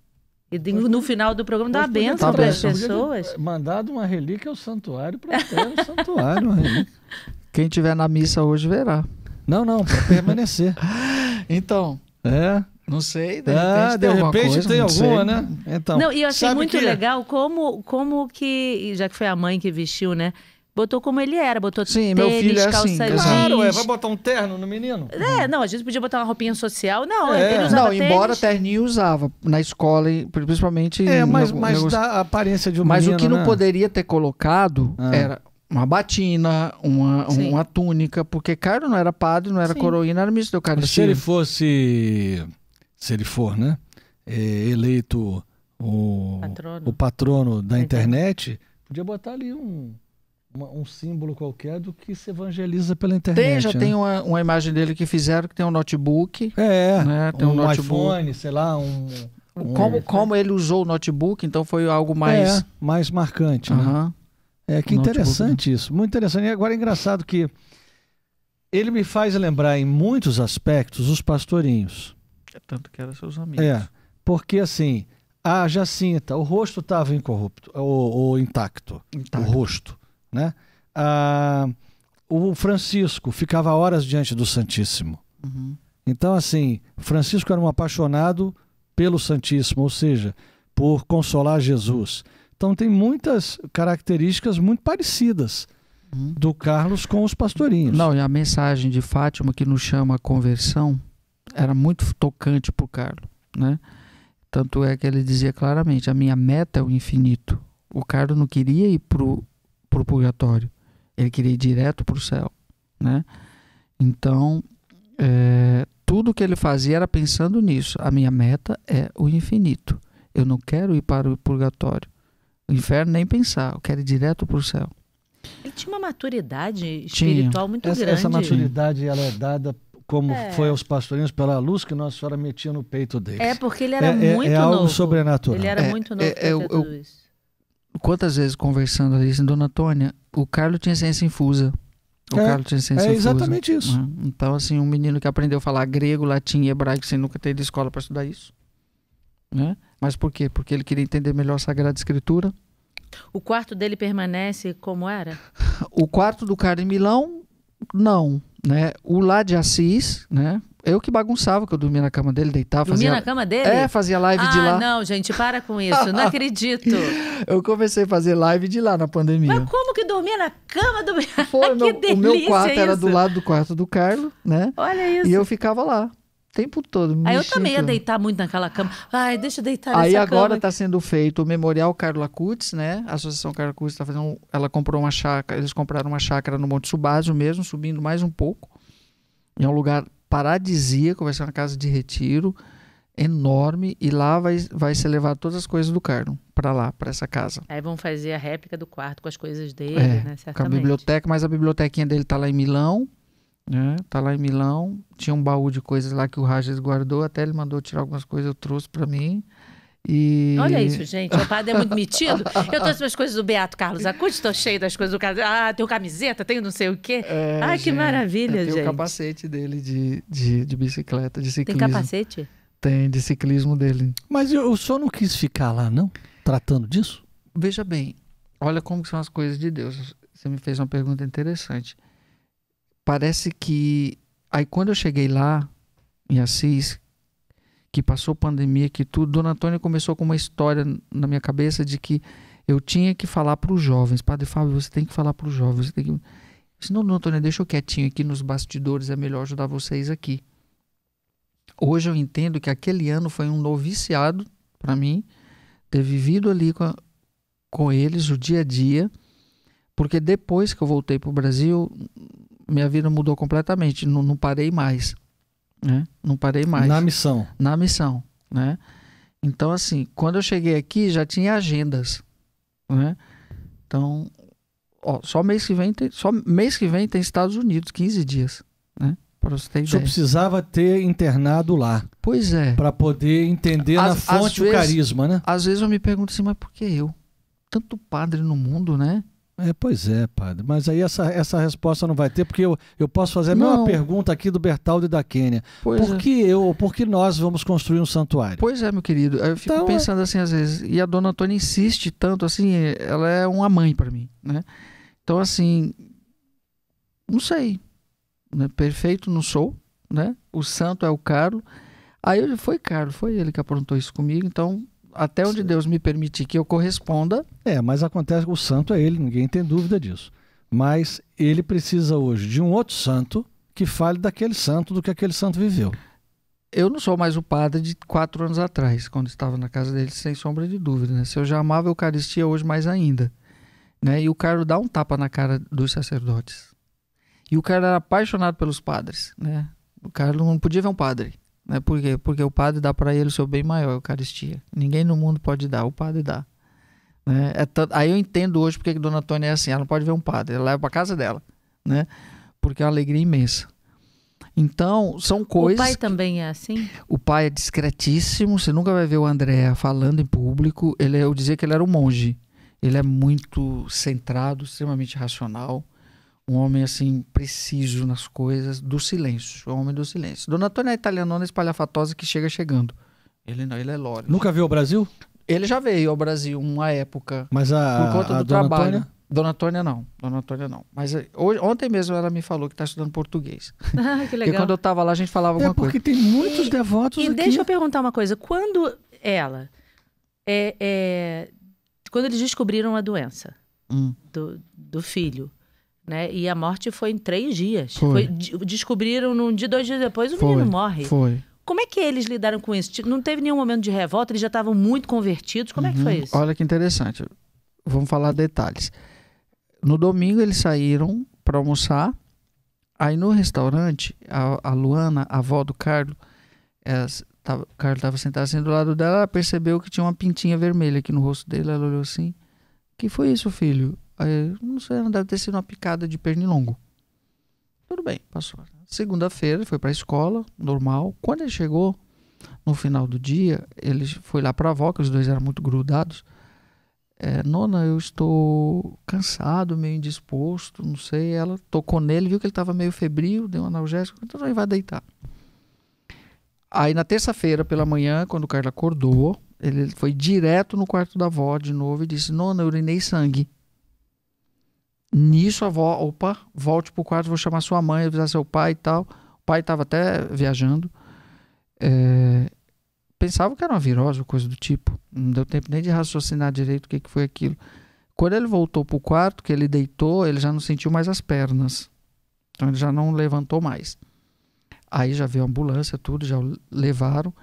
E no final do programa dar uma Podia benção ter para as benção. pessoas. Mandado uma relíquia ao santuário para ter um santuário. Uma relíquia. Quem tiver na missa hoje verá. Não, para permanecer. Então, não sei, de repente tem alguma coisa, tem não alguma, sei. né? Então, Não, e eu achei sabe muito que- legal como que, já que foi a mãe que vestiu, né? Botou como ele era, botou Sim, tênis, meu filho é calça assim, jeans. Claro, vai botar um terno no menino? Não, às vezes podia botar uma roupinha social. Não, É. ele usava Não, embora tênis. terninho usava na escola, principalmente. Mas negócio- dá a aparência de um Mas menino, o que não né? poderia ter colocado era uma batina, Sim. uma túnica, porque Carlos não era padre, não era Sim. coroinha, era ministro da Mas se Eucaristia. ele fosse, se ele for, né, eleito o patrono da internet, podia botar ali um símbolo qualquer do que se evangeliza pela internet. Já né? tem uma imagem dele que fizeram, que tem um notebook. né? Tem um notebook. iPhone, sei lá, Como ele usou o notebook, então foi algo mais... mais marcante, né? Aham. Que O interessante isso, muito interessante. E agora é engraçado que ele me faz lembrar em muitos aspectos os pastorinhos. Tanto que eram seus amigos. Porque assim, a Jacinta, o rosto estava incorrupto, ou intacto, o rosto, né? O Francisco ficava horas diante do Santíssimo. Uhum. Então assim, Francisco era um apaixonado pelo Santíssimo, ou seja, por consolar Jesus. Então tem muitas características muito parecidas. do Carlos com os pastorinhos. Não, e a mensagem de Fátima que nos chama a conversão era muito tocante para o Carlos, né? Tanto é que ele dizia claramente, a minha meta é o infinito. O Carlos não queria ir pro purgatório, ele queria ir direto para o céu, né? Então, tudo que ele fazia era pensando nisso. A minha meta é o infinito. Eu não quero ir para o purgatório. O inferno nem pensar, eu quero ir direto para o céu. Ele tinha uma maturidade espiritual muito grande. Essa maturidade ela é dada, como foi aos pastorinhos, pela luz que Nossa Senhora metia no peito deles. Porque ele era muito novo. Algo sobrenatural. Ele era muito novo para ter tudo isso. Quantas vezes conversando ali, assim, Dona Antônia, o Carlos tinha ciência infusa. Carlos tinha ciência infusa. É exatamente isso. Então, assim, um menino que aprendeu a falar grego, latim e hebraico sem nunca ter ido à escola para estudar isso. Né? Mas por quê? Porque ele queria entender melhor a Sagrada Escritura. O quarto dele permanece como era? O quarto do Carlos em Milão, não. Né? O lá de Assis, né? Eu que bagunçava, que eu dormia na cama dele, deitava. Dormia na cama dele? Fazia live de lá. Não, gente, para com isso. Não acredito. Eu comecei a fazer live de lá na pandemia. Mas como que dormia na cama do... Foi, o meu quarto era do lado do quarto do Carlos, né? Olha isso. E eu ficava lá. O tempo todo. Aí eu também ia deitar muito naquela cama. Ai, deixa eu deitar nessa cama. Aí agora está sendo feito o Memorial Carlo Acutis, né? A Associação Carlo Acutis está fazendo... Ela comprou uma chácara, eles compraram uma chácara no Monte Subásio mesmo, subindo mais um pouco. É um lugar paradisíaco, vai ser uma casa de retiro enorme. E lá vai ser levado todas as coisas do Carlo para lá, para essa casa. Aí vão fazer a réplica do quarto com as coisas dele, né? Certamente. Com a biblioteca, mas a bibliotequinha dele está lá em Milão. Tá lá em Milão, tinha um baú de coisas lá que o Rajas guardou, até ele mandou tirar algumas coisas, eu trouxe para mim. E... Olha isso, gente, o padre é muito metido. Eu trouxe umas coisas do Beato Carlos Acutis, estou cheio das coisas do Carlos. Tenho camiseta, tenho não sei o quê. Ai, que maravilha, gente. Tem o capacete dele de bicicleta, de ciclismo. Tem capacete? Tem, de ciclismo dele. Mas o senhor não quis ficar lá, não? Tratando disso? Veja bem, olha como são as coisas de Deus. Você me fez uma pergunta interessante. Parece que... Aí quando eu cheguei lá, em Assis, que passou pandemia, que tudo, Dona Antônia começou com uma história na minha cabeça de que eu tinha que falar para os jovens. Padre Fábio, você tem que falar para os jovens. Você tem que... Eu disse, não, Dona Antônia, deixa eu quietinho aqui nos bastidores, é melhor ajudar vocês aqui. Hoje eu entendo que aquele ano foi um noviciado para mim, ter vivido ali com eles o dia a dia, porque depois que eu voltei para o Brasil... Minha vida mudou completamente, não parei mais, né? Não parei mais. Na missão. Na missão, né? Então, assim, quando eu cheguei aqui, já tinha agendas, né? Então, só mês que vem tem Estados Unidos, 15 dias, né? Para você ter ideia. Só precisava ter internado lá. Pois é. Para poder entender na fonte o carisma, né? Às vezes eu me pergunto assim, mas por que eu? Tanto padre no mundo, né? Pois é, padre. Mas aí essa resposta não vai ter, porque eu posso fazer a mesma pergunta aqui do Bertaldo e da Quênia. Por que nós vamos construir um santuário? Pois é, meu querido. Eu fico pensando assim, às vezes, e a Dona Antônia insiste tanto, assim, ela é uma mãe para mim, né? Então, assim, não sei. Né? Perfeito não sou, né? O santo é o Carlos. Aí foi ele que aprontou isso comigo, então... Até onde Deus me permitir que eu corresponda. Mas acontece que o santo é ele, ninguém tem dúvida disso. Mas ele precisa hoje de um outro santo que fale daquele santo, do que aquele santo viveu. Eu não sou mais o padre de 4 anos atrás, quando estava na casa dele, sem sombra de dúvida. Né? Se eu já amava a Eucaristia, hoje mais ainda. Né? E o Carlos dá um tapa na cara dos sacerdotes. E o Carlos era apaixonado pelos padres. Né? O Carlos não podia ver um padre. Né? Por quê? Porque o padre dá para ele o seu bem maior, a Eucaristia. Ninguém no mundo pode dar, o padre dá. Né? Aí eu entendo hoje porque a Dona Antônia é assim, ela não pode ver um padre, ela leva para casa dela, né? Porque é uma alegria imensa. Então, são coisas... O pai também é assim? O pai é discretíssimo, você nunca vai ver o André falando em público. Eu dizia que ele era um monge. Ele é muito centrado, extremamente racional. Um homem, assim, preciso nas coisas, do silêncio. O homem do silêncio. Dona Antônia é italianona espalhafatosa que chega chegando. Ele não, ele é lore. Nunca viu o Brasil? Ele já veio ao Brasil uma época. Mas por conta do Dona trabalho. Antônia? Dona Antônia não. Dona Antônia não. Mas ontem mesmo ela me falou que está estudando portuguez. Que legal. E quando eu estava lá, a gente falava alguma coisa. Porque tem muitos devotos aqui. E deixa eu perguntar uma coisa. Quando ela... Quando eles descobriram a doença do filho... né? E a morte foi em 3 dias. Foi. Descobriram num dia, 2 dias depois, o menino morre. Foi. Como é que eles lidaram com isso? Não teve nenhum momento de revolta? Eles já estavam muito convertidos? Como é que foi isso? Olha que interessante. Vamos falar detalhes. No domingo eles saíram para almoçar. Aí no restaurante, a Luana, a avó do Carlos, o Carlos estava sentado assim do lado dela, ela percebeu que tinha uma pintinha vermelha aqui no rosto dele. Ela olhou assim: "O que foi isso, filho?" Aí, não sei, não deve ter sido uma picada de pernilongo. Tudo bem, passou. Segunda-feira, ele foi para a escola, normal. Quando ele chegou, no final do dia, ele foi lá para a avó, que os dois eram muito grudados. Nona, eu estou cansado, meio indisposto, não sei. Ela tocou nele, viu que ele estava meio febril, deu um analgésico, então ele vai deitar. Aí na terça-feira, pela manhã, quando o Carlos acordou, ele foi direto no quarto da avó de novo e disse: "Nona, eu urinei sangue." Nisso a avó: "Opa, volte pro quarto, vou chamar sua mãe, avisar seu pai e tal." O pai estava até viajando. Pensava que era uma virose ou coisa do tipo. Não deu tempo nem de raciocinar direito o que foi aquilo. Quando ele voltou pro quarto, que ele deitou, ele já não sentiu mais as pernas. Então ele já não levantou mais. Aí já veio a ambulância, tudo, já o levaram.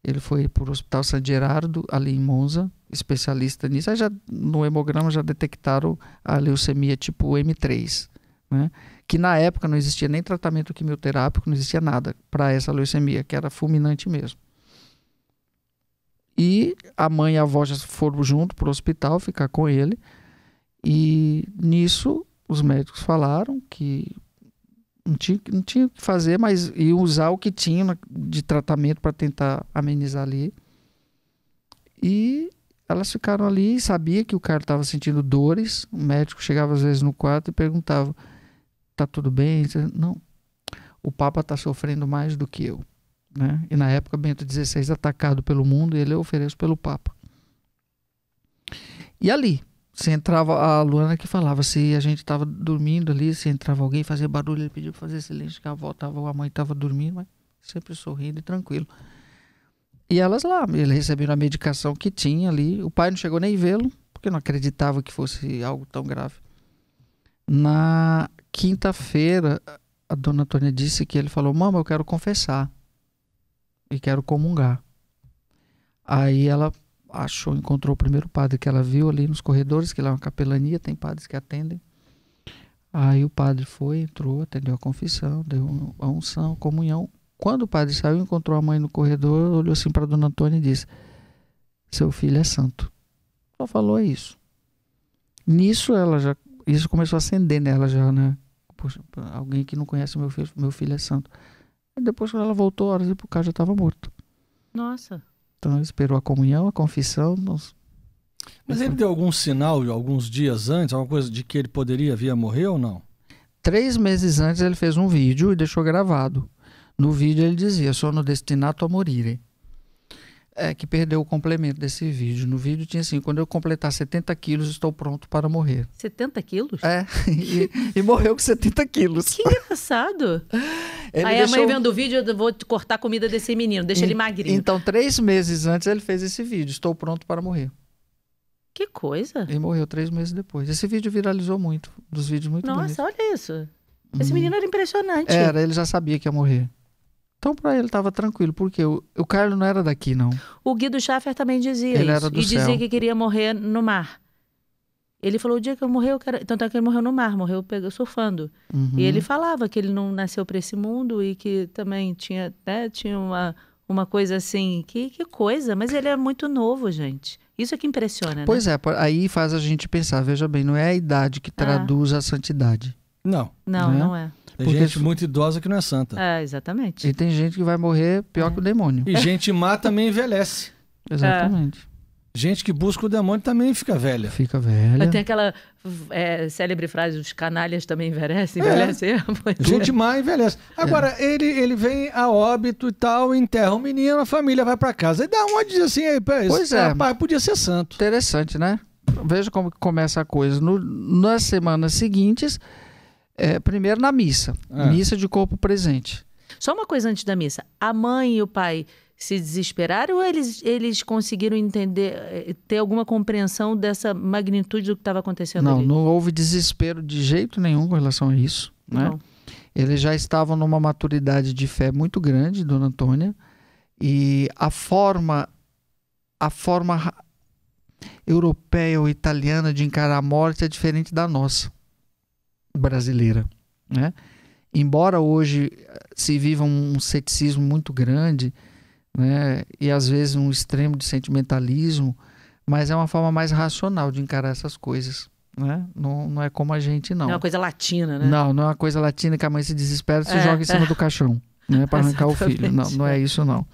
Ele foi para o Hospital San Gerardo, ali em Monza, especialista nisso. Aí já, no hemograma já detectaram a leucemia tipo M3, né? Que na época não existia nem tratamento quimioterápico, não existia nada para essa leucemia, que era fulminante mesmo. E a mãe e a avó já foram junto para o hospital ficar com ele. E nisso os médicos falaram que não tinha o que fazer, mas ia usar o que tinha de tratamento para tentar amenizar ali. E elas ficaram ali e sabia que o cara estava sentindo dores. O médico chegava às vezes no quarto e perguntava: "Tá tudo bem?" "Não, o Papa está sofrendo mais do que eu." Né? E na época Bento XVI atacado pelo mundo, e ele oferece pelo Papa. E ali, se entrava a Luana que falava, se a gente estava dormindo ali, se entrava alguém, fazia barulho, ele pedia para fazer silêncio, que a avó tava, a mãe estava dormindo, mas sempre sorrindo e tranquilo. E elas lá, eles receberam a medicação que tinha ali. O pai não chegou nem a vê-lo, porque não acreditava que fosse algo tão grave. Na quinta-feira, a dona Antônia disse que ele falou: "Mama, eu quero confessar e quero comungar." Aí ela encontrou o primeiro padre que ela viu ali nos corredores, que lá é uma capelania, tem padres que atendem. Aí o padre foi, entrou, atendeu a confissão, deu a unção, comunhão. Quando o padre saiu, encontrou a mãe no corredor, olhou assim para dona Antônia e disse: "Seu filho é santo." Só falou isso. Nisso isso começou a acender nela já, né? Poxa, alguém que não conhece meu filho é santo. Depois, quando ela voltou, horas e o cara já estava morto. Nossa. Então ele esperou a comunhão, a confissão. Mas ele deu algum sinal, alguns dias antes, alguma coisa de que ele poderia vir a morrer ou não? 3 meses antes ele fez um vídeo e deixou gravado. No vídeo ele dizia: "Sono destinato a morire." Que perdeu o complemento desse vídeo. No vídeo tinha assim: "Quando eu completar 70 quilos, estou pronto para morrer." 70 quilos? E morreu com 70 quilos. Que engraçado. Aí a mãe vendo o vídeo: "Eu vou cortar a comida desse menino, deixa ele magrinho." Então 3 meses antes ele fez esse vídeo: "Estou pronto para morrer." Que coisa. E morreu 3 meses depois. Esse vídeo viralizou muito, dos vídeos muito bonitos. Nossa, olha isso. Esse menino era impressionante. Ele já sabia que ia morrer. Então para ele estava tranquilo, porque o Carlos não era daqui, não. O Guido Schaffer também dizia ele isso. Era do e céu. Dizia que queria morrer no mar. Ele falou: "O dia que eu morrer, eu quero..." Tanto é que ele morreu no mar, morreu surfando. E ele falava que ele não nasceu para esse mundo e que também tinha uma coisa assim. Que coisa, mas ele é muito novo, gente. Isso é que impressiona, Pois né? Aí faz a gente pensar, veja bem, não é a idade que traduz a santidade. Não. Não é. Tem gente muito idosa que não é santa. Exatamente. E tem gente que vai morrer pior que o demônio. E gente má também envelhece. Exatamente. Gente que busca o demônio também fica velha. Fica velha. Tem aquela célebre frase: "Os canalhas também envelhecem." Gente má envelhece. Agora, ele vem a óbito e tal, enterra o menino, a família vai pra casa. E dá uma diz assim: "Pois rapaz, podia ser santo." Interessante, né? Veja como que começa a coisa. Nas semanas seguintes, primeiro na missa. Missa de corpo presente. Só uma coisa antes da missa. A mãe e o pai se desesperaram ou eles conseguiram entender, ter alguma compreensão dessa magnitude do que estava acontecendo ali? Não houve desespero de jeito nenhum com relação a isso, né? Eles já estavam numa maturidade de fé muito grande, Dona Antônia, e a forma europeia ou italiana de encarar a morte é diferente da nossa, brasileira, né? Embora hoje se viva um ceticismo muito grande, né, e às vezes um extremo de sentimentalismo, mas é uma forma mais racional de encarar essas coisas, né? Não é como a gente, não. Não é uma coisa latina, né? Não é uma coisa latina que a mãe se desespera e se joga em cima do caixão, né, para arrancar o filho. Não é isso, não.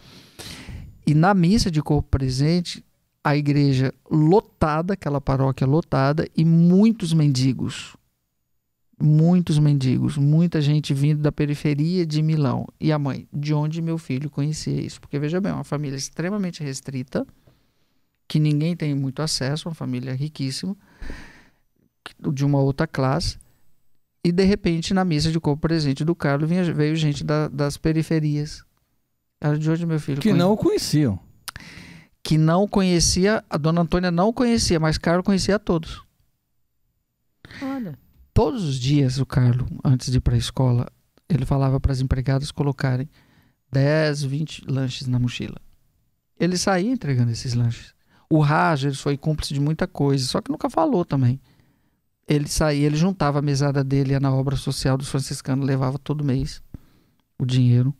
E na missa de corpo presente, a igreja lotada, aquela paróquia lotada, e muitos mendigos, muita gente vindo da periferia de Milão. E a mãe, de onde meu filho conhecia isso? Porque, veja bem, uma família extremamente restrita, que ninguém tem muito acesso, uma família riquíssima, de uma outra classe, e de repente, na missa de corpo presente do Carlos, veio gente das periferias. Era de onde meu filho que não o conheciam. Que não conhecia, a Dona Antônia não conhecia, mas Carlos conhecia a todos. Olha. Todos os dias, o Carlos, antes de ir para a escola, ele falava para as empregadas colocarem 10, 20 lanches na mochila. Ele saía entregando esses lanches. O Raja, ele foi cúmplice de muita coisa, só que nunca falou também. Ele saía, ele juntava a mesada dele, ia na obra social dos franciscanos, levava todo mês o dinheiro.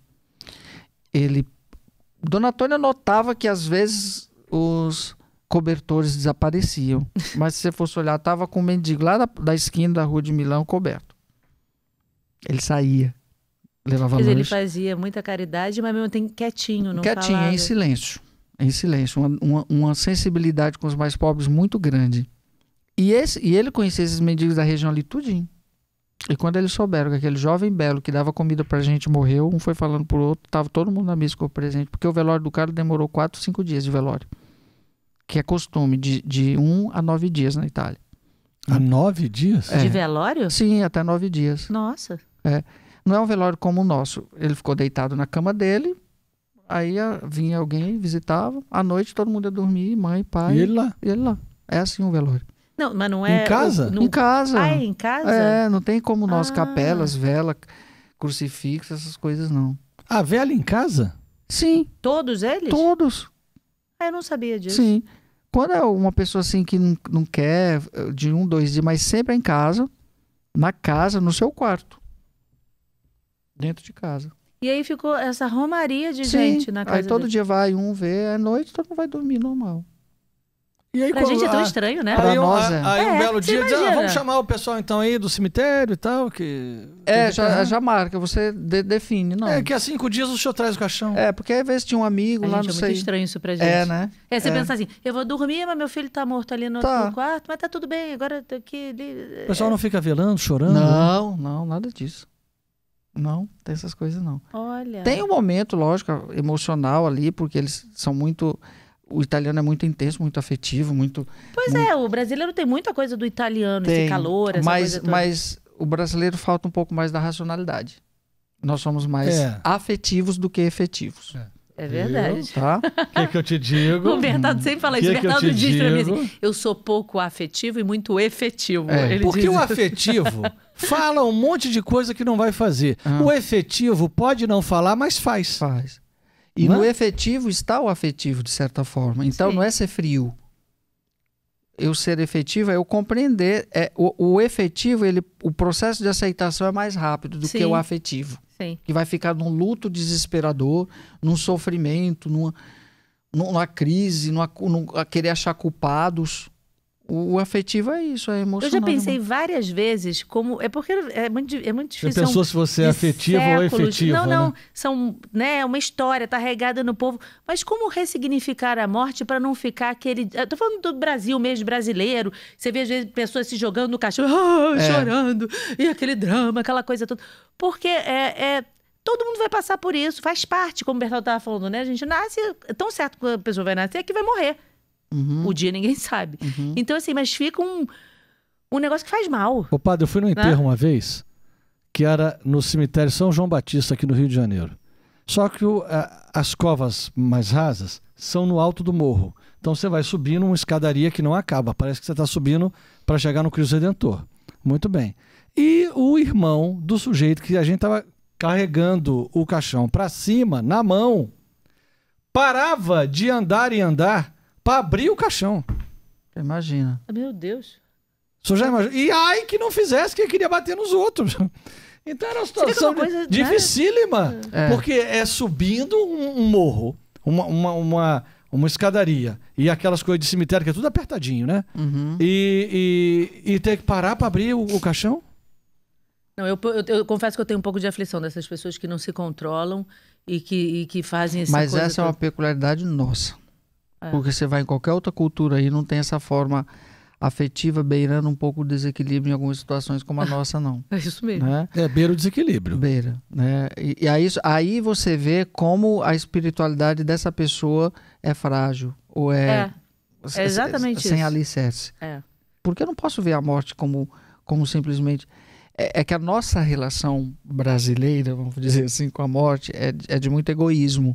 Dona Antônia notava que às vezes os cobertores desapareciam, mas se você fosse olhar, estava com um mendigo lá da esquina da rua de Milão coberto. Ele saía, levava lanche. Ele fazia muita caridade, mas mesmo tem quietinho, não falava. Quietinho, em silêncio, uma sensibilidade com os mais pobres muito grande. E ele conhecia esses mendigos da região ali tudinho. E quando eles souberam que aquele jovem belo que dava comida pra gente morreu, um foi falando pro outro, tava todo mundo na missa com o presente, porque o velório do Carlos demorou 4, 5 dias de velório. Que é costume de 1 a 9 dias na Itália. A 9 dias? De velório? Sim, até 9 dias. Nossa. Não é um velório como o nosso. Ele ficou deitado na cama dele, aí vinha alguém, visitava, à noite todo mundo ia dormir, mãe, pai. E ele lá? É assim um velório. Não, mas não é... Em casa? Em casa. Ah, é em casa? Não tem como nós, capelas, vela, crucifixo, essas coisas não. A vela em casa? Sim. Todos eles? Todos. Eu não sabia disso. Sim. Quando é uma pessoa assim que não quer de 1, 2 dias, mas sempre é em casa, na casa, no seu quarto. Dentro de casa. E aí ficou essa romaria de Sim. gente na casa Aí todo dele. dia vai vê, à noite todo mundo vai dormir normal. E aí, Pra gente é tão estranho, né? Pra nós é. Aí um belo dia diz, imagina. vamos chamar o pessoal então aí do cemitério e tal, que... Já marca, você define, não. Que há 5 dias o senhor traz o caixão. Porque às vezes tinha um amigo lá, Gente, não é sei. muito estranho isso pra gente. Né? Você pensa assim, eu vou dormir, mas meu filho tá morto ali no Tá. outro quarto, mas tá tudo bem, agora eu tô aqui... O pessoal não fica velando, chorando? Não, nada disso. Não, tem essas coisas não. Olha... Tem um momento, lógico, emocional ali, porque eles são muito... O italiano é muito intenso, muito afetivo, muito... Pois o brasileiro tem muita coisa do italiano, esse calor, essa coisa toda. Mas o brasileiro falta um pouco mais da racionalidade. Nós somos mais afetivos do que efetivos. É verdade. Tá? O que eu te digo? O Bernardo sempre fala isso. O Bernardo diz pra mim assim, eu sou pouco afetivo e muito efetivo. Ele Porque diz o isso. afetivo fala um monte de coisa que não vai fazer. O efetivo pode não falar, mas faz. E no efetivo está o afetivo, de certa forma. Então, não é ser frio. Eu ser efetivo é eu compreender. O efetivo, o processo de aceitação é mais rápido do que o afetivo. Sim. Que vai ficar num luto desesperador, num sofrimento, numa crise, numa querer achar culpados. O afetivo é isso, é emocional. Eu já pensei várias vezes como... É porque é muito difícil... Você pensou se você é afetivo ou efetivo, Não, né? são uma história, tá regada no povo. Mas como ressignificar a morte para não ficar aquele... Eu tô falando do Brasil mesmo, brasileiro. Você vê às vezes pessoas se jogando no caixão, chorando, e aquele drama, aquela coisa toda. Porque todo mundo vai passar por isso, faz parte, como o Bernardo estava falando, né? A gente nasce, é tão certo que a pessoa vai nascer que vai morrer. O dia ninguém sabe. Então, assim, mas fica um negócio que faz mal. Ô, padre, eu fui no enterro uma vez, que era no cemitério São João Batista, aqui no Rio de Janeiro. Só que as covas mais rasas são no alto do morro. Então você vai subindo uma escadaria que não acaba. Parece que você está subindo para chegar no Cristo Redentor. Muito bem. E o irmão do sujeito que a gente estava carregando o caixão para cima, na mão, parava de andar e andar para abrir o caixão. Imagina. Meu Deus. Você já imagina? E ai que não fizesse, que queria bater nos outros. Então era uma situação dificílima. Né? Porque é subindo um morro, uma escadaria, e aquelas coisas de cemitério, que é tudo apertadinho, né? Uhum. E ter que parar para abrir o caixão. Não, eu confesso que eu tenho um pouco de aflição dessas pessoas que não se controlam e que fazem essa Mas coisa essa é uma peculiaridade nossa. Porque você vai em qualquer outra cultura aí, não tem essa forma afetiva beirando um pouco o desequilíbrio em algumas situações como a nossa, não. É isso mesmo. Né? Beira o desequilíbrio. Beira. Né? E aí você vê como a espiritualidade dessa pessoa é frágil. Ou é exatamente sem isso. alicerce. É. Porque eu não posso ver a morte como simplesmente... É que a nossa relação brasileira, vamos dizer assim, com a morte é de muito egoísmo.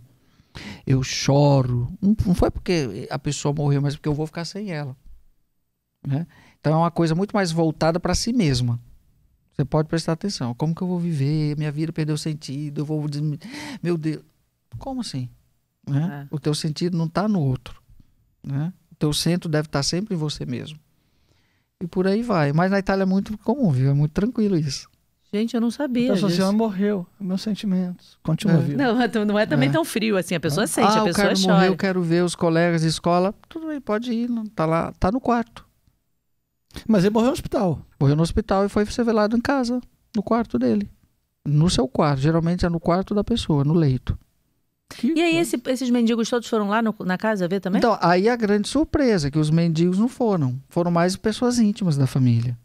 Eu choro. Não foi porque a pessoa morreu, mas porque eu vou ficar sem ela. Né? Então é uma coisa muito mais voltada para si mesma. Você pode prestar atenção. Como que eu vou viver? Minha vida perdeu sentido. Eu vou... Meu Deus. Como assim? Né? O teu sentido não está no outro. Né? O teu centro deve estar sempre em você mesmo. E por aí vai. Mas na Itália é muito comum, viu? É muito tranquilo isso. Gente, eu não sabia disso. A pessoa morreu. Meus sentimentos. Continua vivo. Não é também tão frio assim. A pessoa sente, a pessoa chora. chora. Morrer, eu quero ver os colegas de escola. Tudo bem, pode ir. Não, tá lá, tá no quarto. Mas ele morreu no hospital. Morreu no hospital e foi ser velado em casa. No quarto dele. No seu quarto. Geralmente é no quarto da pessoa, no leito. E aí esses mendigos todos foram lá na casa ver também? Então, aí a grande surpresa é que os mendigos não foram. Foram mais pessoas íntimas da família.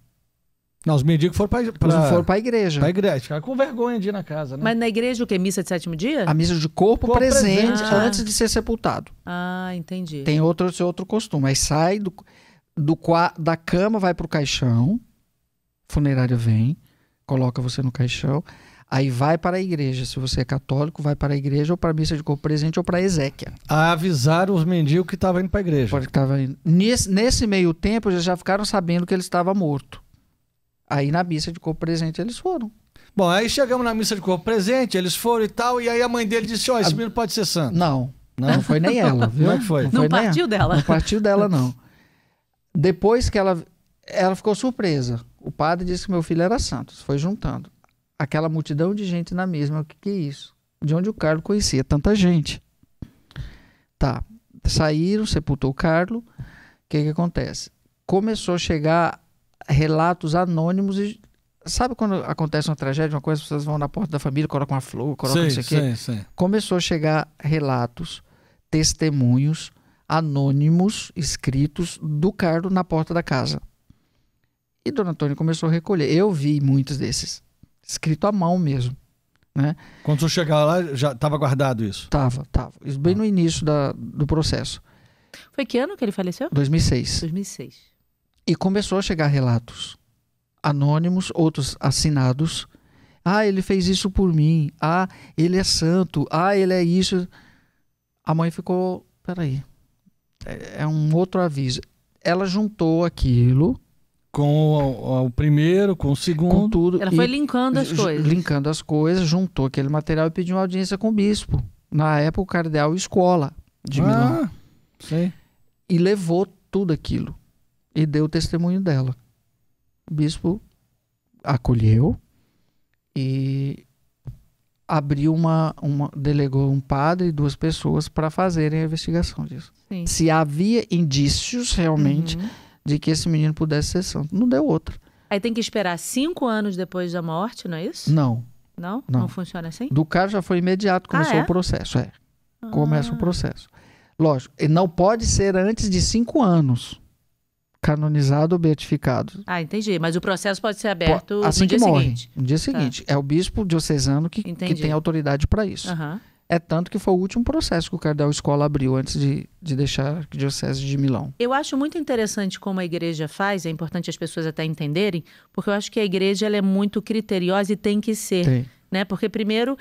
Não, os mendigos foram para a igreja. Para a igreja. Ficaram com vergonha de ir na casa, né? Mas na igreja o quê? Missa de sétimo dia? A missa de corpo presente antes de ser sepultado. Ah, entendi. Tem outro costume. Aí sai da cama, vai pro caixão. Funerária vem, coloca você no caixão. Aí vai para a igreja. Se você é católico, vai para a igreja ou para a missa de corpo presente ou para a exéquia. A avisar os mendigos que estavam indo para a igreja. Porque tava indo. Nesse meio tempo, eles já ficaram sabendo que ele estava morto. Aí na missa de corpo presente eles foram. Bom, aí chegamos na missa de corpo presente, eles foram e tal, e aí a mãe dele disse, esse menino pode ser santo. Não foi nem ela, viu? Como é que foi? Não partiu dela. Não partiu dela, não. Depois que ela ficou surpresa. O padre disse que meu filho era santo. Foi juntando. Aquela multidão de gente na mesma. O que é isso? De onde o Carlos conhecia tanta gente. Tá. Saíram, sepultou o Carlos. O que acontece? Começou a chegar relatos anônimos e... Sabe quando acontece uma tragédia, uma coisa, as pessoas vão na porta da família, colocam uma flor, colocam isso aqui? Sim. Começou a chegar relatos, testemunhos anônimos escritos do Carlos na porta da casa. E Dona Antônia começou a recolher. Eu vi muitos desses, escrito à mão mesmo. Né? Quando você chegar lá, já estava guardado isso? Tava. Isso bem no início do processo. Foi que ano que ele faleceu? 2006. 2006. E começou a chegar relatos anônimos, outros assinados. Ele fez isso por mim. Ele é santo. Ele é isso. A mãe ficou... Peraí. É um outro aviso. Ela juntou aquilo... Com o primeiro, com o segundo. Com tudo. Ela foi linkando as coisas. Linkando as coisas, juntou aquele material e pediu uma audiência com o bispo. Na época, o cardeal Escola de Milão. Sei. E levou tudo aquilo. E deu o testemunho dela. O bispo acolheu e abriu delegou um padre e 2 pessoas para fazerem a investigação disso. Sim. Se havia indícios realmente de que esse menino pudesse ser santo. Não deu outra. Aí tem que esperar 5 anos depois da morte, não é isso? Não. Não funciona assim? Do cara já foi imediato, começou o processo. Começa o processo. Lógico, ele não pode ser antes de 5 anos. Canonizado ou beatificado. Entendi. Mas o processo pode ser aberto assim no dia seguinte. No dia seguinte. É o bispo diocesano que tem autoridade para isso. É tanto que foi o último processo que o cardeal Escola abriu antes de deixar a diocese de Milão. Eu acho muito interessante como a igreja faz, é importante as pessoas até entenderem, porque eu acho que a igreja ela é muito criteriosa e tem que ser. Né? Porque primeiro,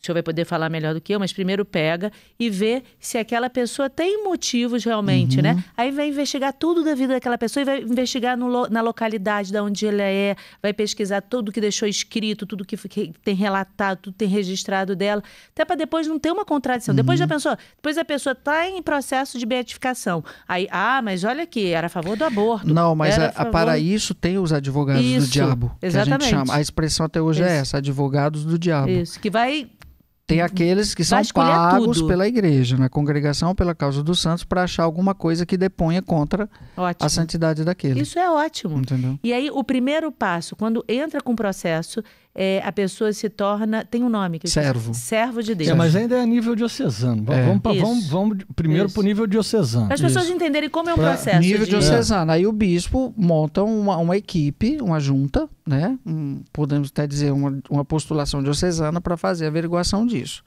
o senhor vai poder falar melhor do que eu, mas primeiro pega e vê se aquela pessoa tem motivos realmente, né? Aí vai investigar tudo da vida daquela pessoa e vai investigar na localidade de onde ela é, vai pesquisar tudo que deixou escrito, tudo que tem relatado, tudo que tem registrado dela, até para depois não ter uma contradição. Depois já pensou? Depois a pessoa está em processo de beatificação. Aí, mas olha aqui, era a favor do aborto. Não, mas para isso tem os advogados do diabo, exatamente. Que a gente chama. A expressão até hoje é essa, advogados do diabo. Isso, que vai... Tem aqueles que são pagos pela igreja, na congregação, pela causa dos santos, para achar alguma coisa que deponha contra a santidade daquele. Isso é ótimo. Entendeu? E aí, o primeiro passo, quando entra com o processo, a pessoa se torna... Tem um nome. Servo. Servo de Deus. Mas ainda é a nível diocesano. Vamos primeiro para o nível diocesano. Para as pessoas entenderem como é um processo. Nível diocesano. Aí o bispo monta uma equipe, uma junta, né? Podemos até dizer uma postulação diocesana para fazer a averiguação disso.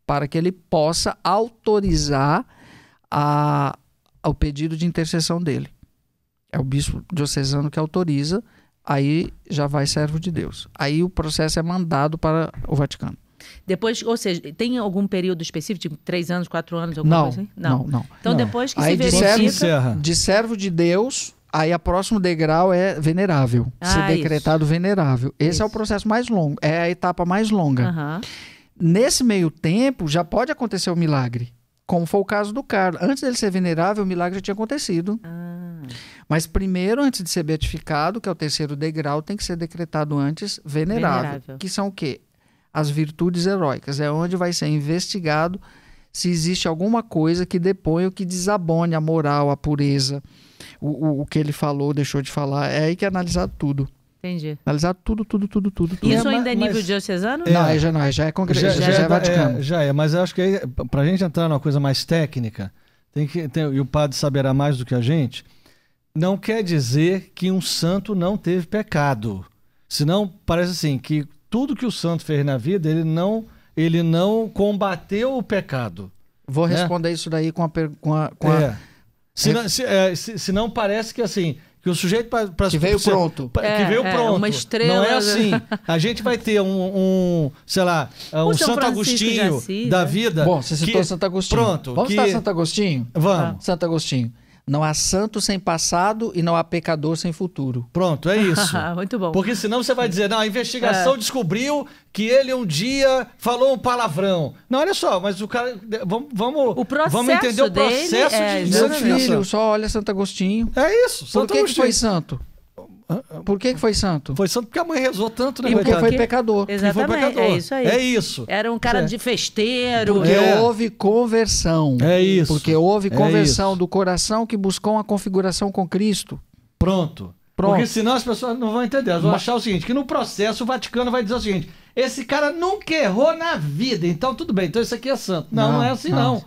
Para que ele possa autorizar o pedido de intercessão dele. É o bispo diocesano que autoriza. Aí já vai servo de Deus. Aí o processo é mandado para o Vaticano. Depois, ou seja, tem algum período específico, tipo 3 anos, 4 anos, alguma coisa assim? Não. Então depois que aí se verifica... De servo de Deus, aí o próximo degrau é venerável. Ser decretado venerável. Esse é o processo mais longo, é a etapa mais longa. Nesse meio tempo, já pode acontecer o milagre. Como foi o caso do Carlos. Antes dele ser venerável, o milagre já tinha acontecido. Mas primeiro, antes de ser beatificado, que é o terceiro degrau, tem que ser decretado antes venerável. Que são o quê? As virtudes heróicas. É onde vai ser investigado se existe alguma coisa que deponha ou que desabone a moral, a pureza, o que ele falou, deixou de falar. É aí que é analisado tudo. Entendi. Analisar tudo. Isso ainda é nível diocesano? Não, já é congregação, já é Vaticano. Mas eu acho que para a gente entrar numa coisa mais técnica, e o padre saberá mais do que a gente, não quer dizer que um santo não teve pecado. Senão, parece assim, que tudo que o santo fez na vida, ele não combateu o pecado. Vou responder isso daí com a... Senão parece que assim... Que o sujeito que veio pronto. Que veio pronto. Uma estrela. Não é assim. A gente vai ter um Santo Agostinho da vida. Bom, você citou Santo Agostinho. Pronto. Vamos citar Santo Agostinho? Vamos. Santo Agostinho. Não há santo sem passado e não há pecador sem futuro. Pronto, é isso. Muito bom. Porque senão você vai dizer, não, a investigação descobriu que ele um dia falou um palavrão. Não, olha só, mas o cara... Vamos entender o processo de Meu filho, só olha Santo Agostinho. É isso. Por que foi santo? Por que foi santo? Foi santo porque a mãe rezou tanto, né? E porque foi pecador. Exatamente, foi pecador. É isso aí. É isso. Era um cara de festeiro. Porque houve conversão. É isso. Porque houve conversão do coração que buscou uma configuração com Cristo. Pronto. Porque senão as pessoas não vão entender. Elas vão achar o seguinte, que no processo o Vaticano vai dizer o seguinte, esse cara nunca errou na vida, então tudo bem, então isso aqui é santo. Não é assim não.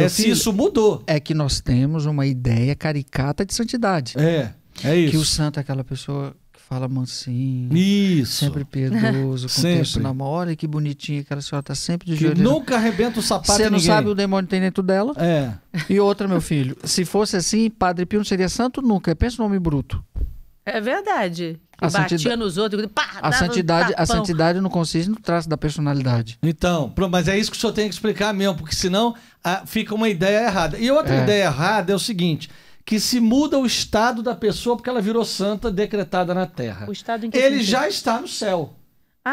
Se isso mudou. É que nós temos uma ideia caricata de santidade. É isso. Que o santo é aquela pessoa que fala mansinho. Isso. Sempre piedoso, com texto na mão. Olha que bonitinha, aquela senhora tá sempre de joelho. Nunca arrebenta o sapato de ninguém. Você não sabe o demônio que tem dentro dela? E outra, meu filho, se fosse assim, Padre Pio não seria santo nunca. Pensa no homem bruto. É verdade. Batia nos outros. A santidade não consiste no traço da personalidade. Então, mas é isso que o senhor tem que explicar mesmo, porque senão fica uma ideia errada. E outra ideia errada é o seguinte... que se muda o estado da pessoa porque ela virou santa decretada na terra. O estado em que ele já está no céu.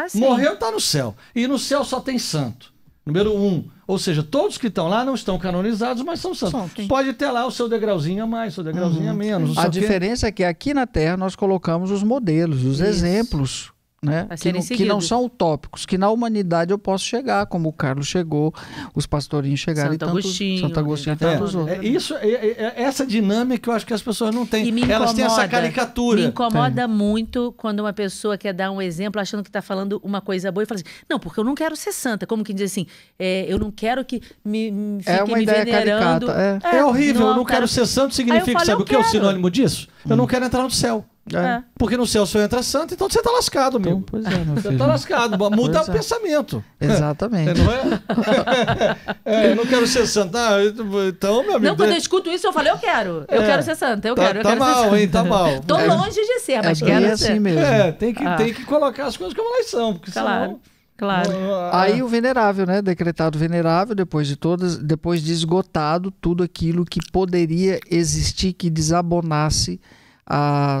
Sim. Morreu, está no céu. E no céu só tem santo. Número 1. Ou seja, todos que estão lá não estão canonizados, mas são santos. Pode ter lá o seu degrauzinho a mais, o seu degrauzinho a menos. A diferença é que aqui na terra nós colocamos os modelos, os exemplos, né? Que não são utópicos, que na humanidade eu posso chegar, como o Carlos chegou, os pastorinhos chegaram Santo Agostinho e tantos outros. Essa dinâmica eu acho que as pessoas não têm. Elas têm essa caricatura. Me incomoda muito quando uma pessoa quer dar um exemplo achando que está falando uma coisa boa e fala assim, não, porque eu não quero ser santa. Como que diz assim, eu não quero que fiquem me venerando. Caricata, é horrível, eu não quero ser santo significa, sabe o que é o sinônimo disso? Eu não quero entrar no céu. Porque no céu só entra santo, então você tá lascado, meu. Então, pois meu você tá lascado. Muda o pensamento. Exatamente. Não é? Eu não quero ser santo. Então, meu amigo. Não, quando eu escuto isso, eu falo, eu quero. Eu quero ser santa. Eu quero tá mal, ser santa. Hein? Tá mal. Tô longe de ser, mas quero assim ser. Mesmo. Tem que colocar as coisas como elas são. Porque senão Claro. Aí o venerável, né? Decretado venerável, depois de esgotado tudo aquilo que poderia existir, que desabonasse,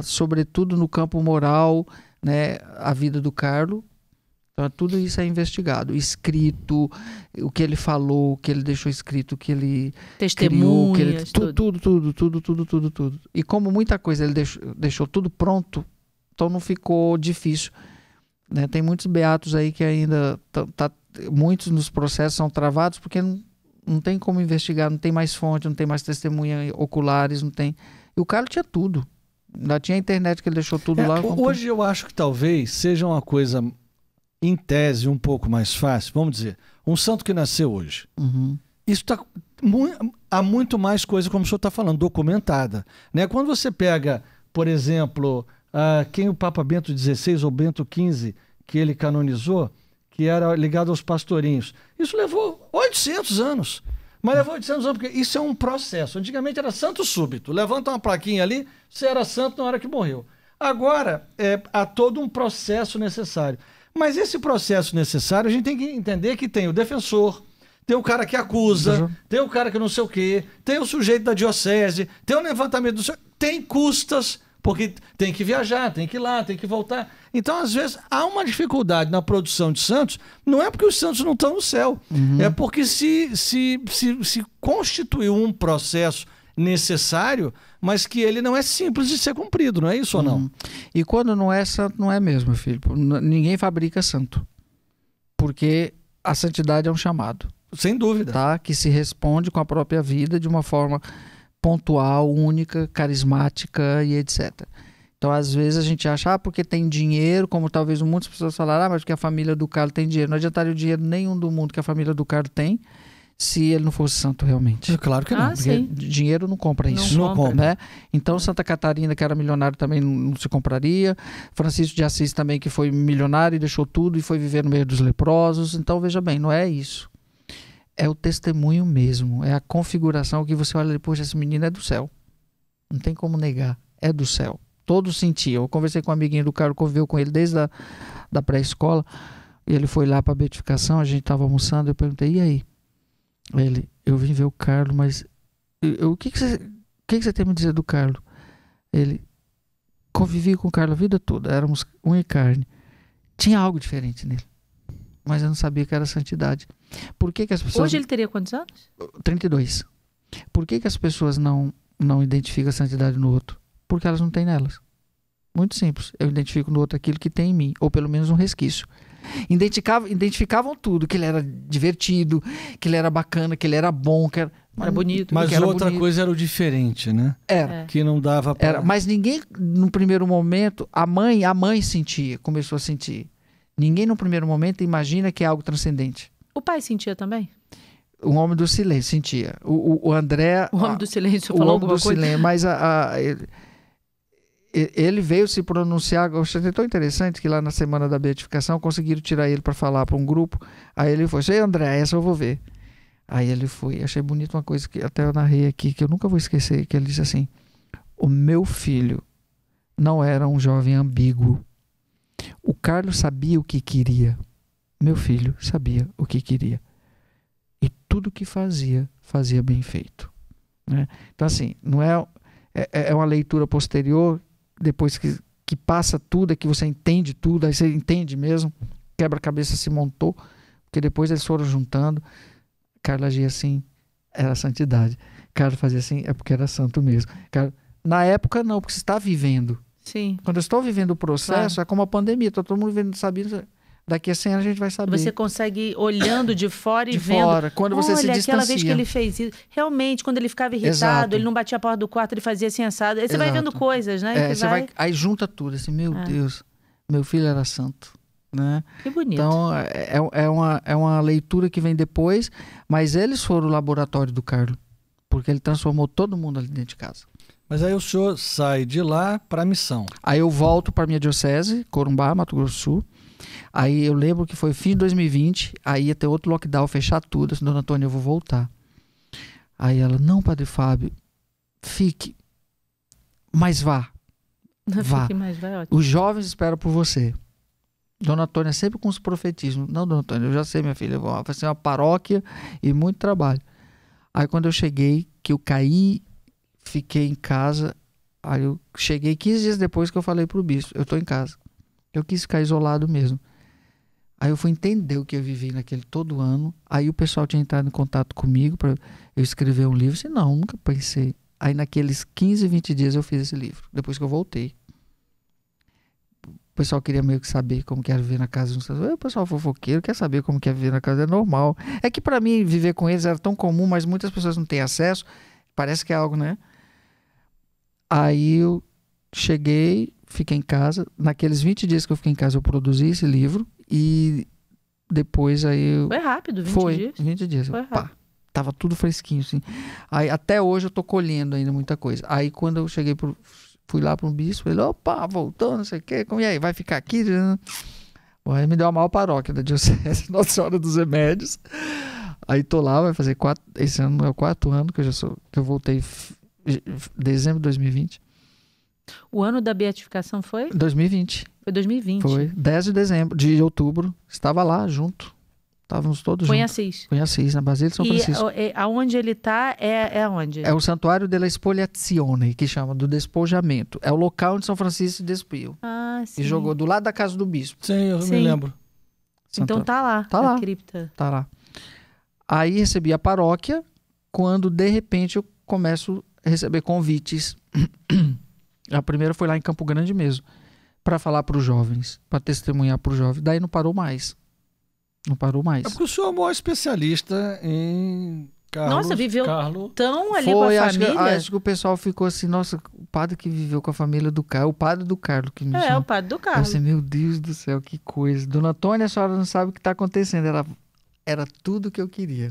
sobretudo no campo moral, né, a vida do Carlo. Então, tudo isso é investigado. Escrito, o que ele falou, o que ele deixou escrito, o que ele testemunhas, criou, tudo. E como muita coisa ele deixou tudo pronto, então não ficou difícil. Né? Tem muitos beatos aí que ainda muitos nos processos são travados porque não tem como investigar, não tem mais fonte, não tem mais testemunha oculares, não tem. E o Carlo tinha tudo. Ainda tinha a internet que ele deixou tudo lá. Hoje eu acho que talvez seja uma coisa, em tese, um pouco mais fácil. Vamos dizer, um santo que nasceu hoje. Uhum. Isso há muito mais coisa, como o senhor está falando, documentada. Né? Quando você pega, por exemplo, quem o Papa Bento XVI ou Bento XV, que ele canonizou, que era ligado aos pastorinhos. Isso levou 800 anos. Mas levou 800 anos porque isso é um processo. Antigamente era santo súbito. Levanta uma plaquinha ali, você era santo na hora que morreu. Agora, há todo um processo necessário. Mas esse processo necessário, a gente tem que entender que tem o defensor, tem o cara que acusa, tem o cara que não sei o quê, tem o sujeito da diocese, tem o levantamento do... Tem custas, porque tem que viajar, tem que ir lá, tem que voltar. Então, às vezes, há uma dificuldade na produção de santos, não é porque os santos não estão no céu, é porque se constituiu um processo necessário, mas que ele não é simples de ser cumprido, não é isso ou não? E quando não é santo, não é mesmo, filho. Ninguém fabrica santo, porque a santidade é um chamado. Sem dúvida. Tá? Que se responde com a própria vida de uma forma pontual, única, carismática e etc. Então, às vezes a gente acha, porque tem dinheiro, como talvez muitas pessoas falaram, mas porque a família do Carlo tem dinheiro. Não adiantaria o dinheiro nenhum do mundo que a família do Carlo tem, se ele não fosse santo realmente. Claro que não. Porque dinheiro não compra isso. Não compra. Né? Então, Santa Catarina, que era milionário, também não se compraria. Francisco de Assis também, que foi milionário e deixou tudo e foi viver no meio dos leprosos. Então, veja bem, não é isso. É o testemunho mesmo. É a configuração que você olha e, poxa, esse menino é do céu. Não tem como negar. É do céu. Todos sentiam. Eu conversei com um amiguinho do Carlo, conviveu com ele desde da pré-escola. E ele foi lá para a beatificação, a gente estava almoçando, eu perguntei, e aí? Ele, eu vim ver o Carlo, mas o que você tem a me dizer do Carlo? Ele, convivi com o Carlo a vida toda, éramos um e carne. Tinha algo diferente nele, mas eu não sabia que era santidade. Por que as pessoas... Hoje ele teria quantos anos? 32. Por que as pessoas não identificam a santidade no outro? Porque elas não têm nelas. Muito simples. Eu identifico no outro aquilo que tem em mim, ou pelo menos um resquício. Identificavam tudo, que ele era divertido, que ele era bacana, que ele era bom, que era bonito. Mas outra coisa era o diferente, né? Era. Que não dava para... Mas ninguém, no primeiro momento, a mãe sentia, começou a sentir. Ninguém, no primeiro momento, imagina que é algo transcendente. O pai sentia também? O homem do silêncio sentia. O André... O homem do silêncio falou alguma coisa? Silêncio, mas ele veio se pronunciar. Eu achei tão interessante que lá na semana da beatificação conseguiram tirar ele para falar para um grupo. Aí ele foi, André, essa eu vou ver. Aí ele foi. Achei bonito uma coisa que até eu narrei aqui, que eu nunca vou esquecer, que ele disse assim: o meu filho não era um jovem ambíguo. O Carlos sabia o que queria. Meu filho sabia o que queria. E tudo o que fazia bem feito. Né? Então, assim, não é uma leitura posterior, depois que passa tudo, é que você entende tudo, aí você entende mesmo, quebra-cabeça se montou, porque depois eles foram juntando. Carlos agia assim, era santidade. Carlos fazia assim, é porque era santo mesmo. Carlos, na época não, porque você está vivendo. Sim. Quando eu estou vivendo o processo, claro. É como a pandemia, todo mundo vivendo, sabendo. Daqui a 100 anos a gente vai saber. Você consegue ir olhando de fora e vendo. Fora, quando você se distancia. Aquela vez que ele fez isso. Realmente, quando ele ficava irritado, exato. Ele não batia a porta do quarto, ele fazia assim assado. Aí você vai vendo coisas, né? Aí junta tudo, assim, meu Deus, meu filho era santo. Né? Que bonito. Então, é uma leitura que vem depois, mas eles foram o laboratório do Carlo, porque ele transformou todo mundo ali dentro de casa. Mas aí o senhor sai de lá para a missão. Aí eu volto para minha diocese, Corumbá, Mato Grosso do Sul. Aí eu lembro que foi fim de 2020, aí ia ter outro lockdown, fechar tudo. Assim, Dona Antônia, eu vou voltar. Aí ela, não, Padre Fábio, fique, mas vá. Fique, mas vai, ótimo. Os jovens esperam por você. Dona Antônia sempre com os profetismos. Não, Dona Antônia, eu já sei, minha filha, vai ser uma paróquia e muito trabalho. Aí quando eu cheguei, que eu caí, fiquei em casa, aí eu cheguei 15 dias depois que eu falei pro bispo, eu tô em casa. Eu quis ficar isolado mesmo. Aí eu fui entender o que eu vivi naquele todo ano. Aí o pessoal tinha entrado em contato comigo para eu escrever um livro. Eu disse, não, nunca pensei. Aí naqueles 15, 20 dias eu fiz esse livro, depois que eu voltei. O pessoal queria meio que saber como que era viver na casa de um santo. O pessoal fofoqueiro quer saber como que é viver na casa, é normal. É que para mim viver com eles era tão comum, mas muitas pessoas não têm acesso. Parece que é algo, né? Aí eu cheguei, fiquei em casa. Naqueles 20 dias que eu fiquei em casa, eu produzi esse livro. E depois aí... Foi rápido, 20 dias? 20 dias. Foi rápido. Tava tudo fresquinho, assim. Aí até hoje eu tô colhendo ainda muita coisa. Aí quando eu cheguei fui lá para um bispo, ele, opa, voltou, não sei o quê, como e aí, vai ficar aqui? Aí me deu a maior paróquia da diocese, Nossa Senhora dos Remédios. Aí tô lá, vai fazer esse ano é o 4º ano que eu voltei dezembro de 2020. O ano da beatificação foi? 2020. Foi 2020. Foi 10 de outubro, estava lá junto. Estávamos todos Foi em juntos. Assis. Foi em Assis, na Basílica de São Francisco. E aonde ele está é onde? É o Santuário della Spoliazione, que chama do despojamento. É o local onde São Francisco se despiu. Ah, sim. E jogou do lado da casa do bispo. Sim, eu me lembro. Então tá lá, tá a lá. cripta. Tá lá. Aí recebi a paróquia, quando de repente eu começo a receber convites. A primeira foi lá em Campo Grande mesmo, para falar para os jovens, para testemunhar para os jovens. Daí não parou mais. Não parou mais. É porque o senhor é o maior especialista em Carlos. Nossa, viveu tão ali Foi, com a família. Acho que o pessoal ficou assim, nossa, o padre que viveu com a família do Carlos, o padre do Carlos que me chamou. O padre do Eu Carlos. assim, meu Deus do céu, que coisa. Dona Antônia, a senhora não sabe o que está acontecendo. Era tudo que eu queria.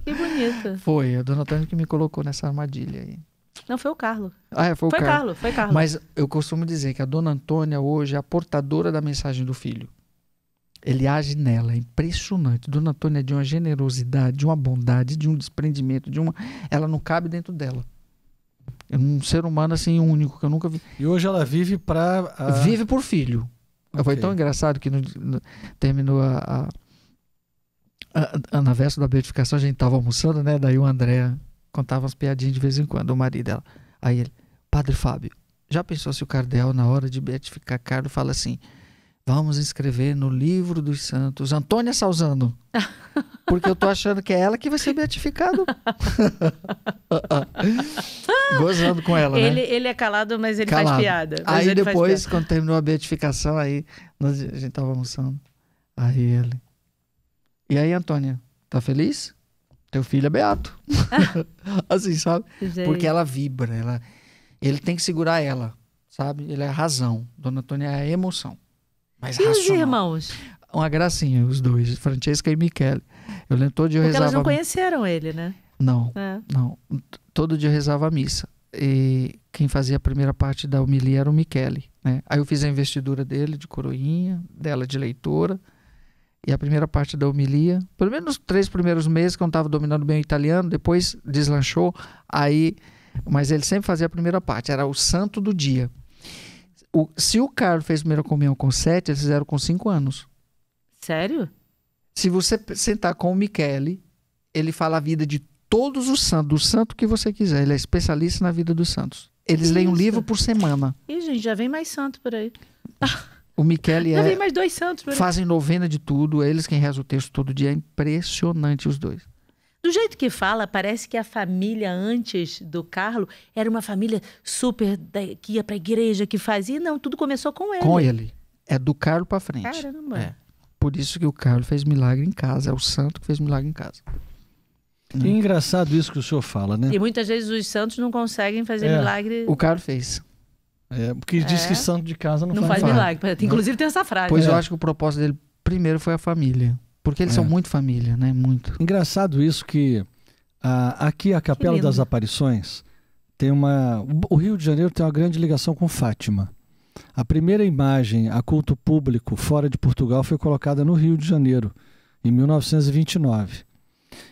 Que bonito. Foi, a Dona Antônia que me colocou nessa armadilha aí. Não, foi o Carlos. Foi o Carlos. Foi Carlos. Mas eu costumo dizer que a Dona Antônia hoje é a portadora da mensagem do filho. Ele age nela, é impressionante. Dona Antônia é de uma generosidade, de uma bondade, de um desprendimento, ela não cabe dentro dela. É um ser humano assim único que eu nunca vi. E hoje ela vive Vive por filho. Okay. Foi tão engraçado que terminou na véspera da beatificação, a gente estava almoçando, né? Daí o André contava umas piadinhas de vez em quando, o marido dela. Aí ele, Padre Fábio, já pensou se o cardeal na hora de beatificar Carlos fala assim: vamos inscrever no livro dos santos Antônia Salzano, porque eu tô achando que é ela que vai ser beatificado. Gozando com ela, né? Ele é calado, mas ele calado. Faz piada. Aí depois, quando terminou a beatificação, aí a gente tava almoçando. Aí ele... E aí, Antônia, tá feliz? Teu filho é beato. Assim, sabe? Porque ela vibra, ele tem que segurar ela, sabe? Ele é a razão. Dona Antônia é a emoção. Mas e racional. Os irmãos? Uma gracinha, os dois, Francesca e Michele. Eu lembro todo dia eu rezava... Porque elas não conheceram ele, né? Não. Todo dia eu rezava a missa. E quem fazia a primeira parte da homilia era o Michele, né? Aí eu fiz a investidura dele de coroinha, dela de leitora. E a primeira parte da homilia, pelo menos nos 3 primeiros meses que eu não estava dominando bem o italiano, depois deslanchou, mas ele sempre fazia a primeira parte, era o santo do dia. Se o Carlos fez a primeira comunhão com 7, eles fizeram com 5 anos. Sério? Se você sentar com o Michele, ele fala a vida de todos os santos, do santo que você quiser, ele é especialista na vida dos santos. Eles leem um livro por semana. Ih, gente, já vem mais santo por aí. O Michele já vem mais 2 santos por aí. Fazem novena de tudo, eles quem reza o texto todo dia, é impressionante os dois. Do jeito que fala, parece que a família antes do Carlos era uma família super que ia pra igreja, que fazia. Não, tudo começou com ele. Com ele. É do Carlos pra frente. Caramba. É. Por isso que o Carlos fez milagre em casa. É o santo que fez milagre em casa. É engraçado isso que o senhor fala, né? E muitas vezes os santos não conseguem fazer milagre. O Carlos fez. Porque diz que santo de casa não faz milagre. Inclusive tem essa frase. Pois eu acho que o propósito dele primeiro foi a família. Porque eles são muito família, né? Muito. Engraçado isso que aqui a Capela das Aparições tem o Rio de Janeiro tem uma grande ligação com Fátima. A primeira imagem a culto público fora de Portugal foi colocada no Rio de Janeiro, em 1929.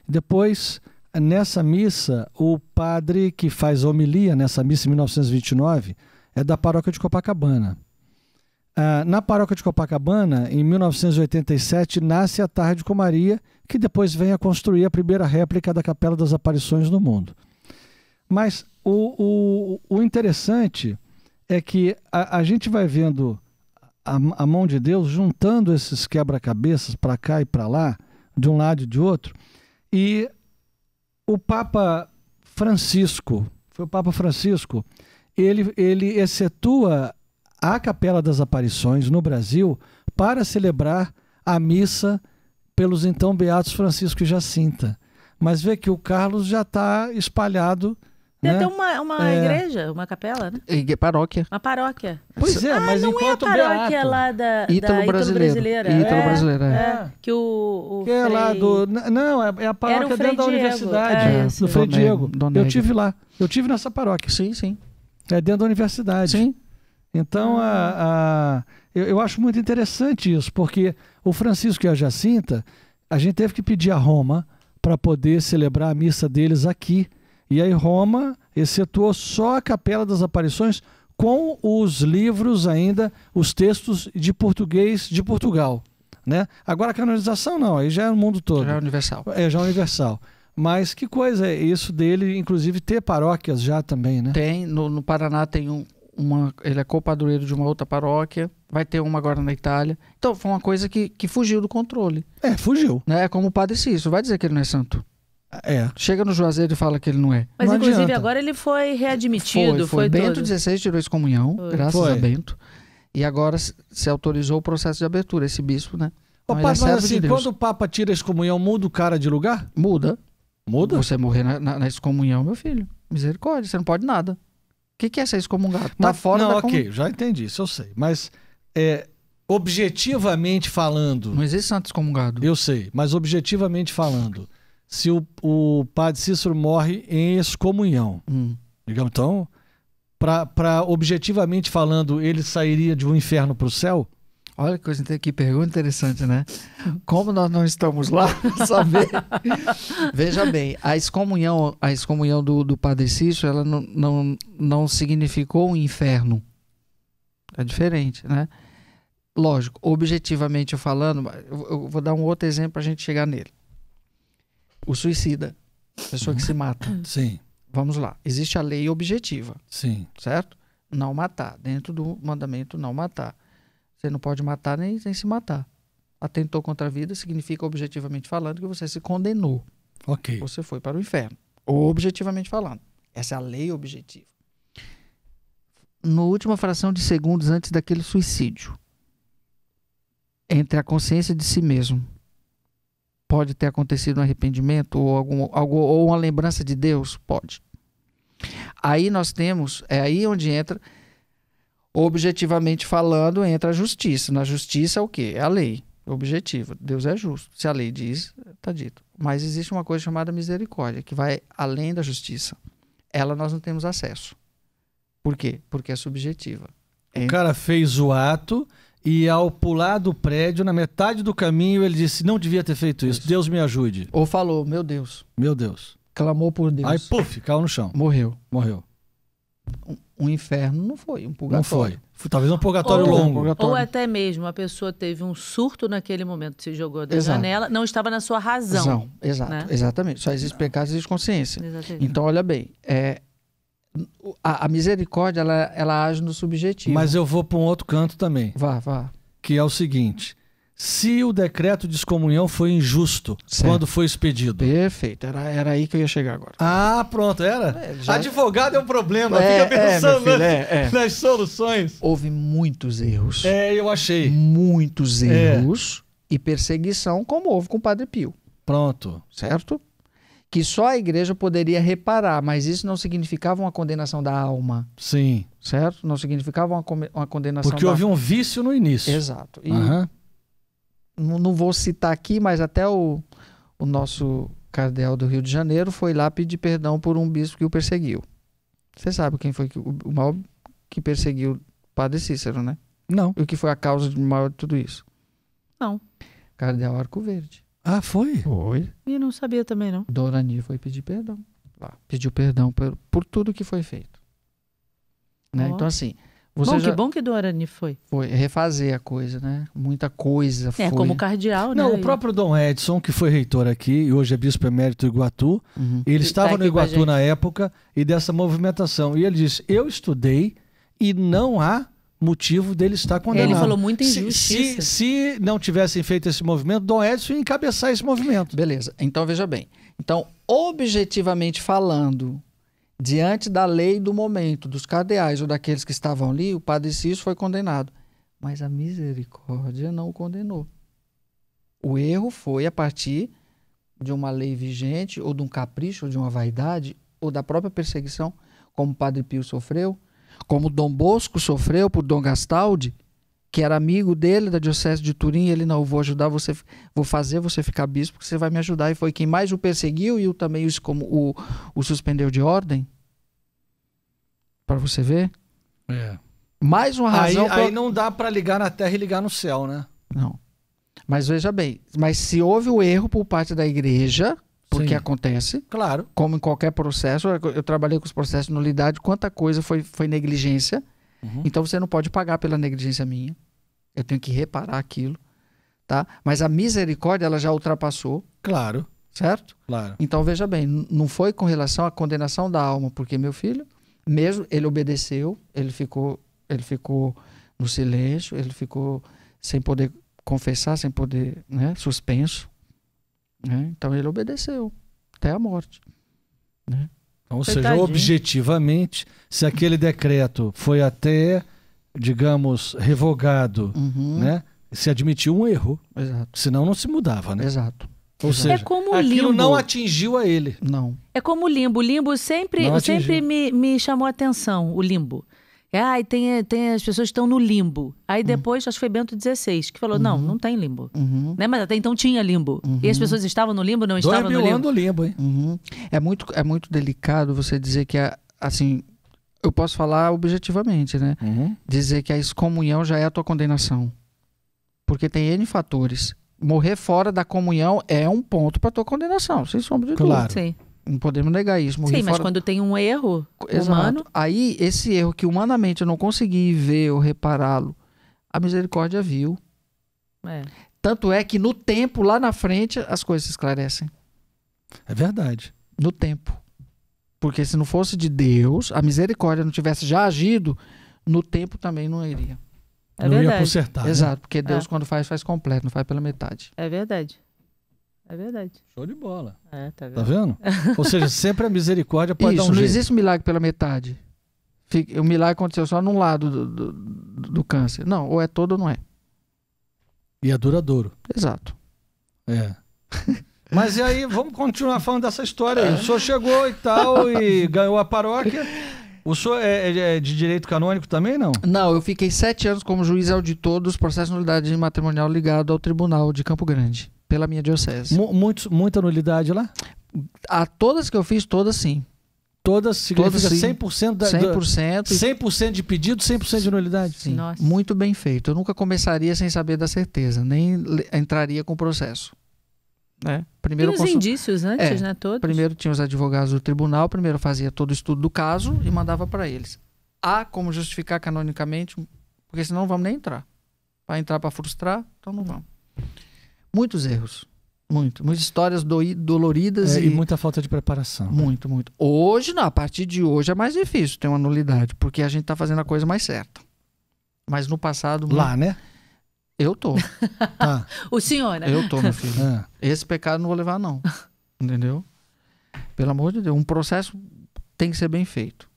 Depois, nessa missa, o padre que faz a homilia nessa missa em 1929 é da paróquia de Copacabana. Na paróquia de Copacabana, em 1987, nasce a Tarde com Maria, que depois vem a construir a primeira réplica da Capela das Aparições no mundo. Mas o interessante é que a gente vai vendo a mão de Deus juntando esses quebra-cabeças para cá e para lá, de um lado e de outro, e o Papa Francisco, ele excetua a Capela das Aparições no Brasil para celebrar a missa pelos então beatos Francisco e Jacinta. Mas vê que o Carlos já está espalhado. Tem né? até uma igreja, uma capela, né? Paróquia. Uma paróquia. Pois é, mas não enquanto é a paróquia beato, lá da Ítalo Brasileira. Ítalo Brasileira, é. Que o que é Frei... lá do... Não, é a paróquia dentro da universidade, do Frei Diego. Eu tive lá. Eu tive nessa paróquia. Sim, sim. É dentro da universidade. Sim. Então, eu acho muito interessante isso, porque o Francisco e a Jacinta, a gente teve que pedir a Roma para poder celebrar a missa deles aqui. E aí Roma excetuou só a Capela das Aparições com os livros ainda, os textos de português de Portugal. Né? Agora a canonização não, aí já é no mundo todo. Já é universal. Já é universal. Mas que coisa é isso dele, inclusive ter paróquias já também, né? Tem, no Paraná tem ele é co-padroeiro de uma outra paróquia, vai ter uma agora na Itália. Então foi uma coisa que fugiu do controle. Fugiu. Né? É como o Padre Cícero, vai dizer que ele não é santo. Chega no Juazeiro e fala que ele não é. Mas não inclusive adianta. Agora ele foi readmitido. Foi Bento todo. XVI tirou excomunhão, graças a Bento. E agora se autorizou o processo de abertura, esse bispo, né? Então, mas assim, quando o Papa tira a excomunhão, muda o cara de lugar? Muda. Muda? Você morrer na excomunhão, meu filho. Misericórdia, você não pode nada. O que é ser excomungado? Tá fora da ok, já entendi, isso eu sei. Mas objetivamente falando... Não existe santo excomungado. Eu sei, mas objetivamente falando, se o Padre Cícero morre em excomunhão, digamos, então, para objetivamente falando, ele sairia de um inferno para o céu? Olha que pergunta interessante, né? Como nós não estamos lá para saber. Veja bem, a excomunhão do Padre Cícero, ela não significou um inferno. É diferente, né? Lógico, objetivamente falando, eu vou dar um outro exemplo para a gente chegar nele. O suicida, a pessoa que se mata. Sim. Vamos lá, existe a lei objetiva. Sim. Certo? Não matar, dentro do mandamento não matar. Você não pode matar nem se matar. Atentou contra a vida significa, objetivamente falando, que você se condenou. Ok. Você foi para o inferno. Objetivamente falando. Essa é a lei objetiva. Na última fração de segundos antes daquele suicídio, entre a consciência de si mesmo, pode ter acontecido um arrependimento ou uma lembrança de Deus? Pode. Aí nós temos, é aí onde entra... Objetivamente falando, entra a justiça. Na justiça é o quê? É a lei objetiva. Deus é justo. Se a lei diz, está dito. Mas existe uma coisa chamada misericórdia, que vai além da justiça. Ela nós não temos acesso. Por quê? Porque é subjetiva. O cara fez o ato e ao pular do prédio, na metade do caminho, ele disse, não devia ter feito isso. Deus me ajude. Ou falou, meu Deus. Meu Deus. Clamou por Deus. Aí, puf, caiu no chão. Morreu. Um inferno não foi, um purgatório. Não foi. Talvez um purgatório longo. Ou até mesmo a pessoa teve um surto naquele momento, se jogou da janela, não estava na sua razão. Exato, né? Exatamente. Só existe pecado, existe consciência. Exatamente. Então, olha bem, a misericórdia, ela age no subjetivo. Mas eu vou para um outro canto também. Vá. Que é o seguinte... Se o decreto de excomunhão foi injusto quando foi expedido. Perfeito, era aí que eu ia chegar agora. Ah, pronto, era? Advogado é um problema, fica pensando nas soluções. Houve muitos erros. Eu achei. Muitos erros e perseguição, como houve com o Padre Pio. Pronto. Certo? Que só a igreja poderia reparar, mas isso não significava uma condenação da alma. Sim. Certo? Não significava uma condenação Porque houve um vício no início. Exato. E não vou citar aqui, mas até o nosso cardeal do Rio de Janeiro foi lá pedir perdão por um bispo que o perseguiu. Você sabe quem foi o maior que perseguiu o Padre Cícero, né? Não. E o que foi a causa maior de tudo isso? Não. Cardeal Arco Verde. Ah, foi? Foi. E não sabia também, não. Dorani foi pedir perdão. Lá. Pediu perdão por tudo que foi feito. Né? Então, assim, Você bom que Dom Arani foi. Foi refazer a coisa, né? Muita coisa foi. Como cardeal, né? Não, o próprio Dom Edson, que foi reitor aqui e hoje é bispo emérito do Iguatu, ele estava no Iguatu na época e dessa movimentação. E ele disse, eu estudei e não há motivo dele estar condenado. Ele falou muito injustiça. Se não tivessem feito esse movimento, Dom Edson ia encabeçar esse movimento. Beleza. Então, veja bem. Então, objetivamente falando, diante da lei do momento, dos cardeais ou daqueles que estavam ali, o padre Cício foi condenado. Mas a misericórdia não o condenou. O erro foi a partir de uma lei vigente, ou de um capricho, ou de uma vaidade, ou da própria perseguição, como o padre Pio sofreu, como Dom Bosco sofreu por Dom Gastaldi, que era amigo dele da diocese de Turim, ele não, vou ajudar você, vou fazer você ficar bispo, porque você vai me ajudar. E foi quem mais o perseguiu e também o suspendeu de ordem. Para você ver. Mais uma razão... Aí não dá para ligar na terra e ligar no céu, né? Não. Mas veja bem, mas se houve o erro por parte da igreja, porque acontece, claro, como em qualquer processo, eu trabalhei com os processos de nulidade, quanta coisa foi negligência, então você não pode pagar pela negligência minha, eu tenho que reparar aquilo, tá? Mas a misericórdia, ela já ultrapassou. Claro. Certo? Claro. Então veja bem, não foi com relação à condenação da alma, porque meu filho, mesmo ele obedeceu, ele ficou no silêncio, ele ficou sem poder confessar, sem poder, né, suspenso, né? Então ele obedeceu até a morte, né? Ou seja, objetivamente, se aquele decreto foi até, digamos, revogado, né, se admitiu um erro. Exato. Senão não se mudava, né? Exato. Ou seja, como aquilo limbo. não atingiu a ele. Não. É como o limbo. O limbo sempre me chamou a atenção, o limbo. Tem as pessoas que estão no limbo. Aí depois, acho que foi Bento XVI, que falou, não tem limbo. Né? Mas até então tinha limbo. E as pessoas estavam no limbo, não estavam no limbo? Do limbo, hein? É muito delicado você dizer que, assim, eu posso falar objetivamente, né? Dizer que a excomunhão já é a tua condenação. Porque tem N fatores. Morrer fora da comunhão é um ponto para tua condenação, sem sombra de dúvida. Claro. Sim. Não podemos negar isso. Sim, mas quando tem um erro humano... Aí, esse erro que humanamente eu não consegui ver ou repará-lo, a misericórdia viu. Tanto é que no tempo, lá na frente, as coisas se esclarecem. É verdade. No tempo. Porque se não fosse de Deus, a misericórdia não tivesse já agido, no tempo também não iria. Não ia consertar. Exato, né? porque Deus quando faz completo, não faz pela metade. É verdade. É verdade. Show de bola. Tá vendo? Tá vendo? Ou seja, sempre a misericórdia pode dar um não jeito. existe milagre pela metade. O milagre aconteceu só num lado do câncer. Não, ou é todo ou não é. E é duradouro. Exato. Mas e aí, vamos continuar falando dessa história aí. O senhor chegou e tal e ganhou a paróquia. O senhor é de direito canônico também, não? Não, eu fiquei 7 anos como juiz auditor dos processos de nulidade matrimonial ligado ao Tribunal de Campo Grande, pela minha diocese. Muita nulidade lá? A todas que eu fiz, todas sim. Todas significa 100% 100%. 100% de pedido, 100% de nulidade? Sim. Nossa. Muito bem feito. Eu nunca começaria sem saber da certeza, nem entraria com o processo. Né? Primeiro, e os indícios antes, né? Todos. Primeiro tinha os advogados do tribunal, primeiro fazia todo o estudo do caso e mandava para eles. Há como justificar canonicamente, porque senão não vamos nem entrar. Para entrar para frustrar, então não vamos. Muitos erros. Muitas histórias doloridas e muita falta de preparação. Muito. Hoje, não, a partir de hoje é mais difícil ter uma nulidade, porque a gente está fazendo a coisa mais certa. Mas no passado... Lá, né? Eu tô. Tá. O senhor, né? Eu tô, meu filho. Esse pecado não vou levar, não. Entendeu? Pelo amor de Deus. Um processo tem que ser bem feito.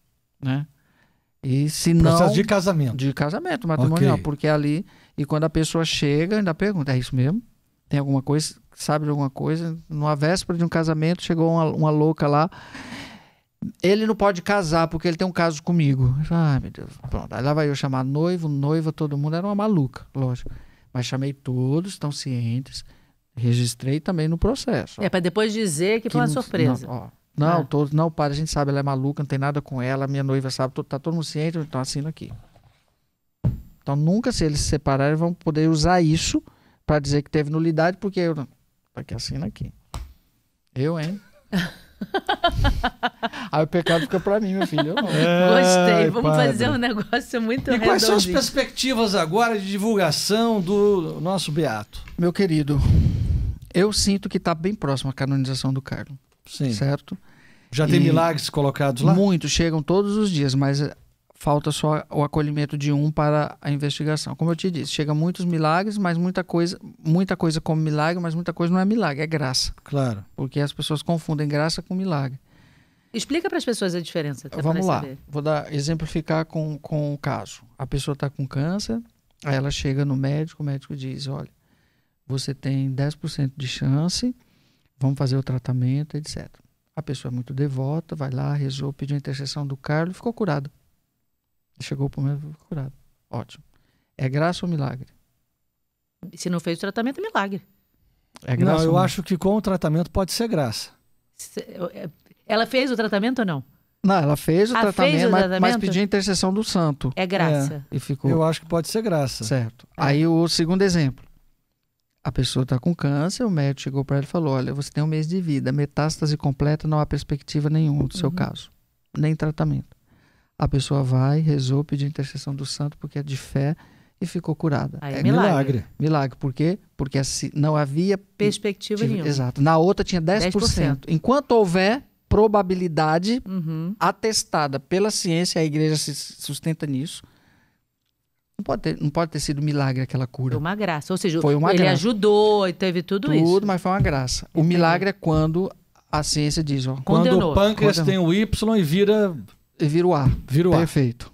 Né? E se não... Processo de casamento. De casamento matrimonial. Okay. Porque ali... E quando a pessoa chega, ainda pergunta, é isso mesmo? Tem alguma coisa? Sabe de alguma coisa? Numa véspera de um casamento, chegou uma louca lá. Ele não pode casar porque ele tem um caso comigo. Ai, meu Deus. Pronto. Aí lá vai eu chamar noivo, noiva, todo mundo. Era uma maluca, lógico. Mas chamei todos, estão cientes. Registrei também no processo. Para depois dizer que foi uma surpresa. Todos, não, para, a gente sabe, ela é maluca, não tem nada com ela, minha noiva sabe, tá todo mundo ciente, então assina aqui. Então nunca, se eles se separarem, vão poder usar isso para dizer que teve nulidade, porque eu não. Tá aqui, assina aqui. Eu, hein? Aí o pecado fica para mim, meu filho. Eu não. Gostei. Vamos padre. fazer um negócio muito E quais são as redondinho. perspectivas agora de divulgação do nosso beato? Meu querido, eu sinto que está bem próximo a canonização do Carlo, Sim. certo? Já tem E milagres colocados lá? Muitos, chegam todos os dias, mas falta só o acolhimento de um para a investigação. Como eu te disse, chegam muitos milagres, mas muita coisa como milagre, mas muita coisa não é milagre, é graça. Claro. Porque as pessoas confundem graça com milagre. Explica para as pessoas a diferença. Até Vamos para lá, saber. vou exemplificar com o caso. A pessoa está com câncer, aí ela chega no médico, o médico diz, olha, você tem 10% de chance, vamos fazer o tratamento, etc. A pessoa é muito devota, vai lá, rezou, pediu a intercessão do Carlo e ficou curada. Chegou para o médico e ficou curado. Ótimo. É graça ou milagre? Se não fez o tratamento, é milagre. É graça Não, ou eu milagre? acho que com o tratamento pode ser graça. Ela fez o tratamento ou não? Não, ela fez o tratamento, fez o mas tratamento? pediu a intercessão do santo. É graça. E ficou Eu acho que pode ser graça. certo. Aí o segundo exemplo. A pessoa está com câncer, o médico chegou para ela e falou, olha, você tem 1 mês de vida, metástase completa, não há perspectiva nenhuma do seu caso. Nem tratamento. A pessoa vai, rezou, pediu a intercessão do santo porque é de fé e ficou curada. Aí É é milagre. Milagre. Por quê? Porque não havia... Perspectiva nenhuma. Exato. Na outra tinha 10%. 10%. Enquanto houver probabilidade Uhum. atestada pela ciência, a igreja se sustenta nisso, não pode ter sido milagre aquela cura. Foi uma graça. Ou seja, Foi uma ele graça. ajudou e teve tudo isso. Tudo, mas foi uma graça. O milagre é quando a ciência diz, ó, Quando Condenou. o pâncreas Condenou. tem o Y e vira vira o A. o A. Perfeito.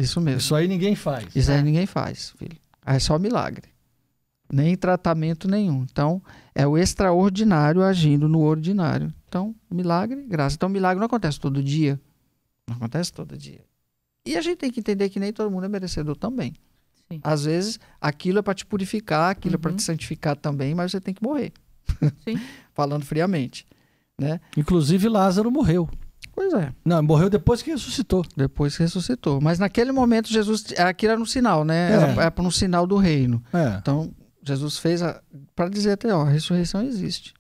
Isso mesmo. Isso aí ninguém faz. Isso aí ninguém faz, filho. Aí é só milagre. Nem tratamento nenhum. Então, é o extraordinário agindo no ordinário. Então, milagre, graça. Então, milagre não acontece todo dia. Não acontece todo dia. E a gente tem que entender que nem todo mundo é merecedor também. Sim. Às vezes, aquilo é para te purificar, aquilo é para te santificar também, mas você tem que morrer. Sim. Falando friamente. Né? Inclusive Lázaro morreu. Pois é. Não, morreu depois que ressuscitou. Depois ressuscitou. Mas naquele momento, Jesus... Aquilo era um sinal, né? Era para um sinal do reino. É. Então, Jesus fez para dizer até, ó, a ressurreição existe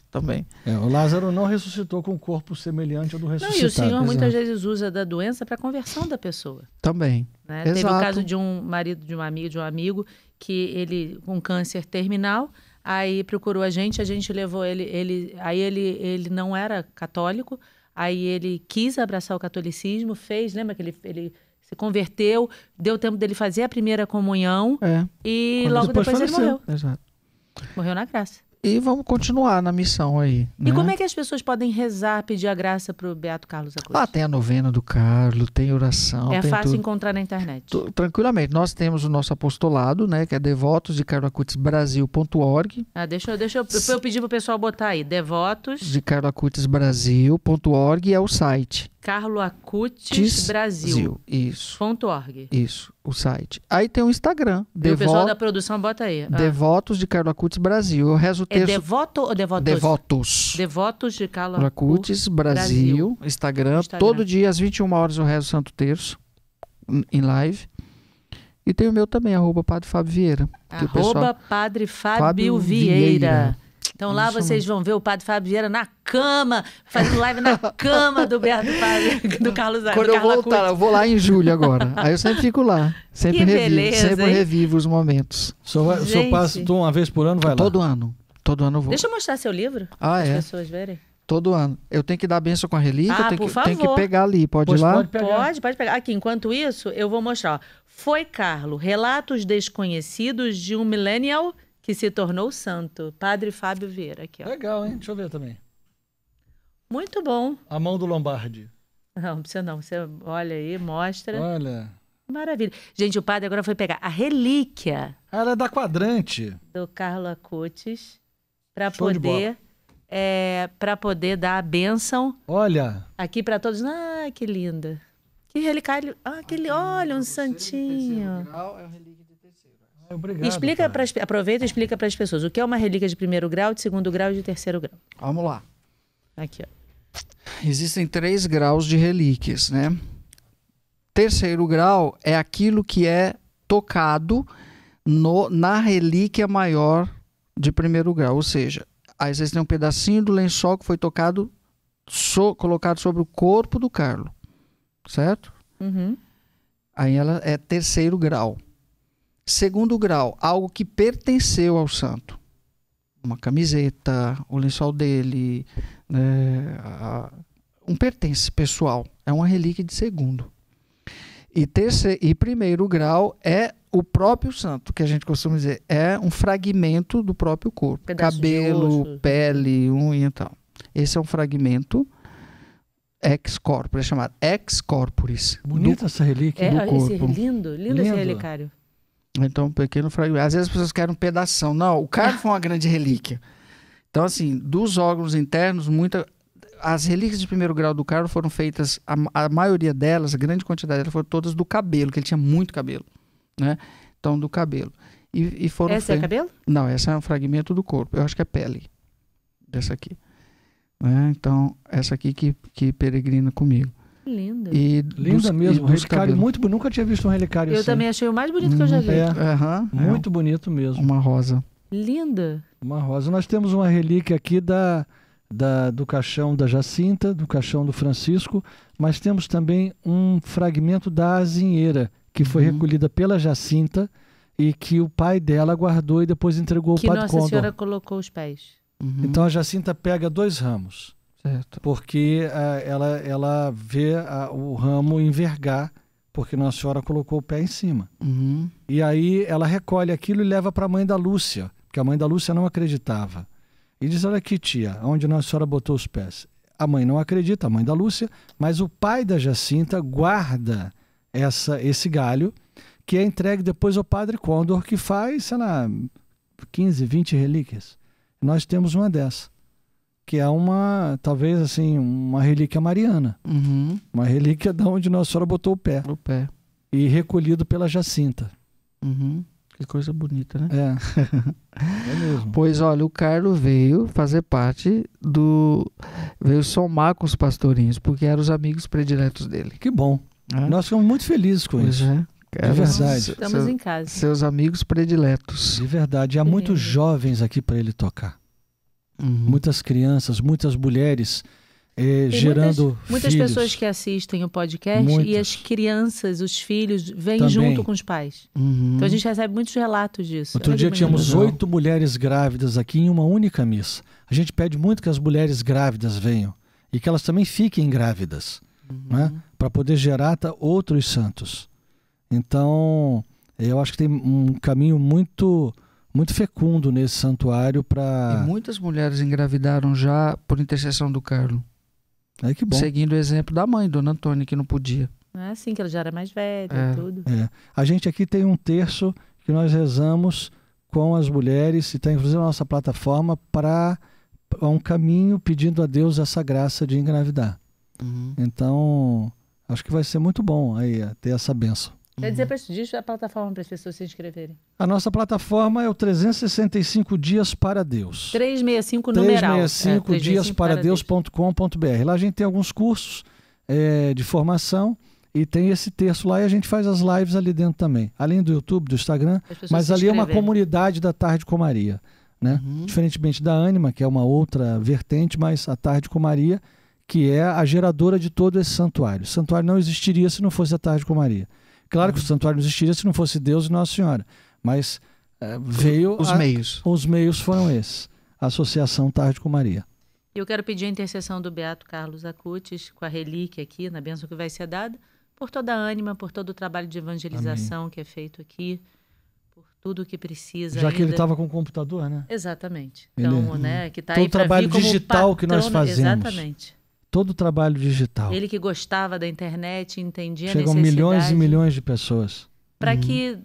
também. O Lázaro não ressuscitou com um corpo semelhante ao do Não, ressuscitado. e o Senhor muitas Exato. vezes usa da doença para a conversão da pessoa. Também. Né? Teve o Exato. caso de um marido de um amigo que ele com câncer terminal, aí procurou a gente levou ele não era católico, aí ele quis abraçar o catolicismo, lembra que ele se converteu, deu tempo dele fazer a primeira comunhão e Quando logo depois depois ele faleceu. morreu. Exato. Morreu na graça. E vamos continuar na missão aí. E como é que as pessoas podem rezar, pedir a graça para o Beato Carlos Acutis? Tem a novena do Carlo, tem oração, É tem fácil tudo. encontrar na internet. Tranquilamente. Nós temos o nosso apostolado, né, que é devotosdecarloacutisbrasil.org, Deixa eu pedir pro pessoal botar aí. Devotos, de carloacutisbrasil.org é o site. Carlo Acutis Brasil. Isso. .org. Isso, o site. Aí tem o Instagram, E o pessoal da produção bota aí. Devotos de Carlo Acutis Brasil. Eu rezo o É texto... devoto ou devotos? Devotos. Devotos de Carlo Acutis Brasil, Instagram. Todo dia às 21 horas eu rezo o Santo Terço em live. E tem o meu também, @Padre Fábio Vieira. que o pessoal- Padre Fábio Fábio Vieira. Vieira. Então lá Isso vocês vão ver o Padre Fábio Vieira na cama, fazendo live na cama do Beato Fábio, do Carlos Quando eu Carlo voltar, Acutis. eu vou lá em julho agora. Aí eu sempre fico lá. Sempre Que revivo. beleza, Sempre hein? revivo os momentos. O senhor passa uma vez por ano, vai lá. Todo ano. Todo ano eu vou. Deixa eu mostrar seu livro, Ah, para as é? pessoas verem. Todo ano. Eu tenho que dar benção com a relíquia, Ah, eu por tenho que favor. pegar ali. Pode Pois ir lá? pode pegar. Pode pegar. Aqui, enquanto isso, eu vou mostrar. Ó. Foi Carlo, relatos desconhecidos de um millennial que se tornou santo. Padre Fábio Vieira. Aqui, ó. Legal, hein? Deixa eu ver também. Muito bom. A mão do Lombardi. Não precisa não. Você olha aí, mostra. Olha. Maravilha. Gente, o padre agora foi pegar a relíquia Ela é da Quadrante. do Carlo Acutis para Show de poder dar a bênção Olha. aqui para todos. Ah, que linda. Que relicário. Ah, olha, um santinho. Obrigado. Explica pai. aproveita e explica para as pessoas o que é uma relíquia de primeiro grau, de segundo grau e de terceiro grau. Vamos lá. Aqui, ó. Existem 3 graus de relíquias, né? Terceiro grau é aquilo que é tocado na relíquia maior de primeiro grau. Ou seja, às vezes tem um pedacinho do lençol que foi tocado colocado sobre o corpo do Carlo, certo? Uhum. Aí ela é 3º grau. 2º grau, algo que pertenceu ao santo. Uma camiseta, o lençol dele, né, um pertence pessoal. É uma relíquia de 2º. E 1º grau é o próprio santo, que a gente costuma dizer, é um fragmento do próprio corpo. Pedaço cabelo, pele, unha e tal. Esse é um fragmento ex corporis, é chamado ex corporis. Bonita essa relíquia. do corpo. Lindo esse relicário. Então, um pequeno fragmento. Às vezes as pessoas querem um pedação. Não, o Carlo foi uma grande relíquia. Então, assim, dos órgãos internos, as relíquias de 1º grau do Carlo foram feitas, a maioria delas, a grande quantidade delas, foram todas do cabelo, que ele tinha muito cabelo, né? Então, do cabelo. E foram Essa é cabelo? Não, essa é um fragmento do corpo. Eu acho que é pele. Dessa aqui. Né? Então, essa aqui que peregrina comigo. Linda. Linda mesmo, um relicário muito bonito. Nunca tinha visto um relicário assim. Eu também achei o mais bonito que eu já vi. Muito bonito mesmo. Uma rosa. Linda. Uma rosa. Nós temos uma relíquia aqui do caixão da Jacinta, do caixão do Francisco, mas temos também um fragmento da azinheira, que foi recolhida pela Jacinta e que o pai dela guardou e depois entregou ao Padre Condor. Que Nossa Senhora colocou os pés. Então a Jacinta pega 2 ramos. Certo. Porque ela vê o ramo envergar, porque Nossa Senhora colocou o pé em cima. E aí ela recolhe aquilo e leva para a mãe da Lúcia, porque a mãe da Lúcia não acreditava. E diz, olha aqui, tia, onde Nossa Senhora botou os pés. A mãe não acredita, a mãe da Lúcia, mas o pai da Jacinta guarda esse galho, que é entregue depois ao Padre Condor, que faz, sei lá, 15, 20 relíquias. Nós temos uma dessa, que é talvez assim, uma relíquia mariana. Uma relíquia de onde Nossa Senhora botou o pé. E recolhido pela Jacinta. Que coisa bonita, né? É mesmo. Pois olha, o Carlo veio fazer parte veio somar com os pastorinhos, porque eram os amigos prediletos dele. Que bom. Nós ficamos muito felizes com isso. De verdade. Estamos em casa. Seus amigos prediletos. De verdade. E há muitos jovens aqui para ele tocar. Muitas crianças, muitas mulheres gerando muitas filhos. Pessoas que assistem o podcast e as crianças, os filhos, vêm junto com os pais. Então a gente recebe muitos relatos disso. Outro dia tínhamos 8 mulheres grávidas aqui em uma única missa. A gente pede muito que as mulheres grávidas venham e que elas também fiquem grávidas, né? Para poder gerar outros santos. Então, eu acho que tem um caminho muito fecundo nesse santuário para... E muitas mulheres engravidaram já por intercessão do Carlo. Que bom. Seguindo o exemplo da mãe, Dona Antônia, que não podia. É assim, que ela já era mais velha e tudo. A gente aqui tem um terço que nós rezamos com as mulheres e está inclusive na nossa plataforma para um caminho pedindo a Deus essa graça de engravidar. Então, acho que vai ser muito bom aí ter essa bênção. Quer dizer, diz a plataforma para as pessoas se inscreverem. A nossa plataforma é o 365 Dias para Deus. 365 numeral. 365 diasparadeus.com.br. Lá a gente tem alguns cursos de formação e tem esse terço lá e a gente faz as lives ali dentro também. Além do YouTube, do Instagram, mas ali é uma comunidade da Tarde com Maria. Né? Diferentemente da Ânima, que é uma outra vertente, mas a Tarde com Maria, que é a geradora de todo esse santuário. O santuário não existiria se não fosse a Tarde com Maria. Claro que o santuário não existiria se não fosse Deus e Nossa Senhora, mas veio... Os meios foram esses. A Associação Tarde com Maria. Eu quero pedir a intercessão do Beato Carlos Acutis, com a relíquia aqui, na bênção que vai ser dada, por toda a Ânima, por todo o trabalho de evangelização que é feito aqui, por tudo que precisa. Já que ele estava com o computador, né? Exatamente. Então, que está aí para vir como todo o trabalho digital que nós fazemos. Exatamente. Todo o trabalho digital. Ele que gostava da internet, entendia a necessidade. Chegam milhões e milhões de pessoas. Para que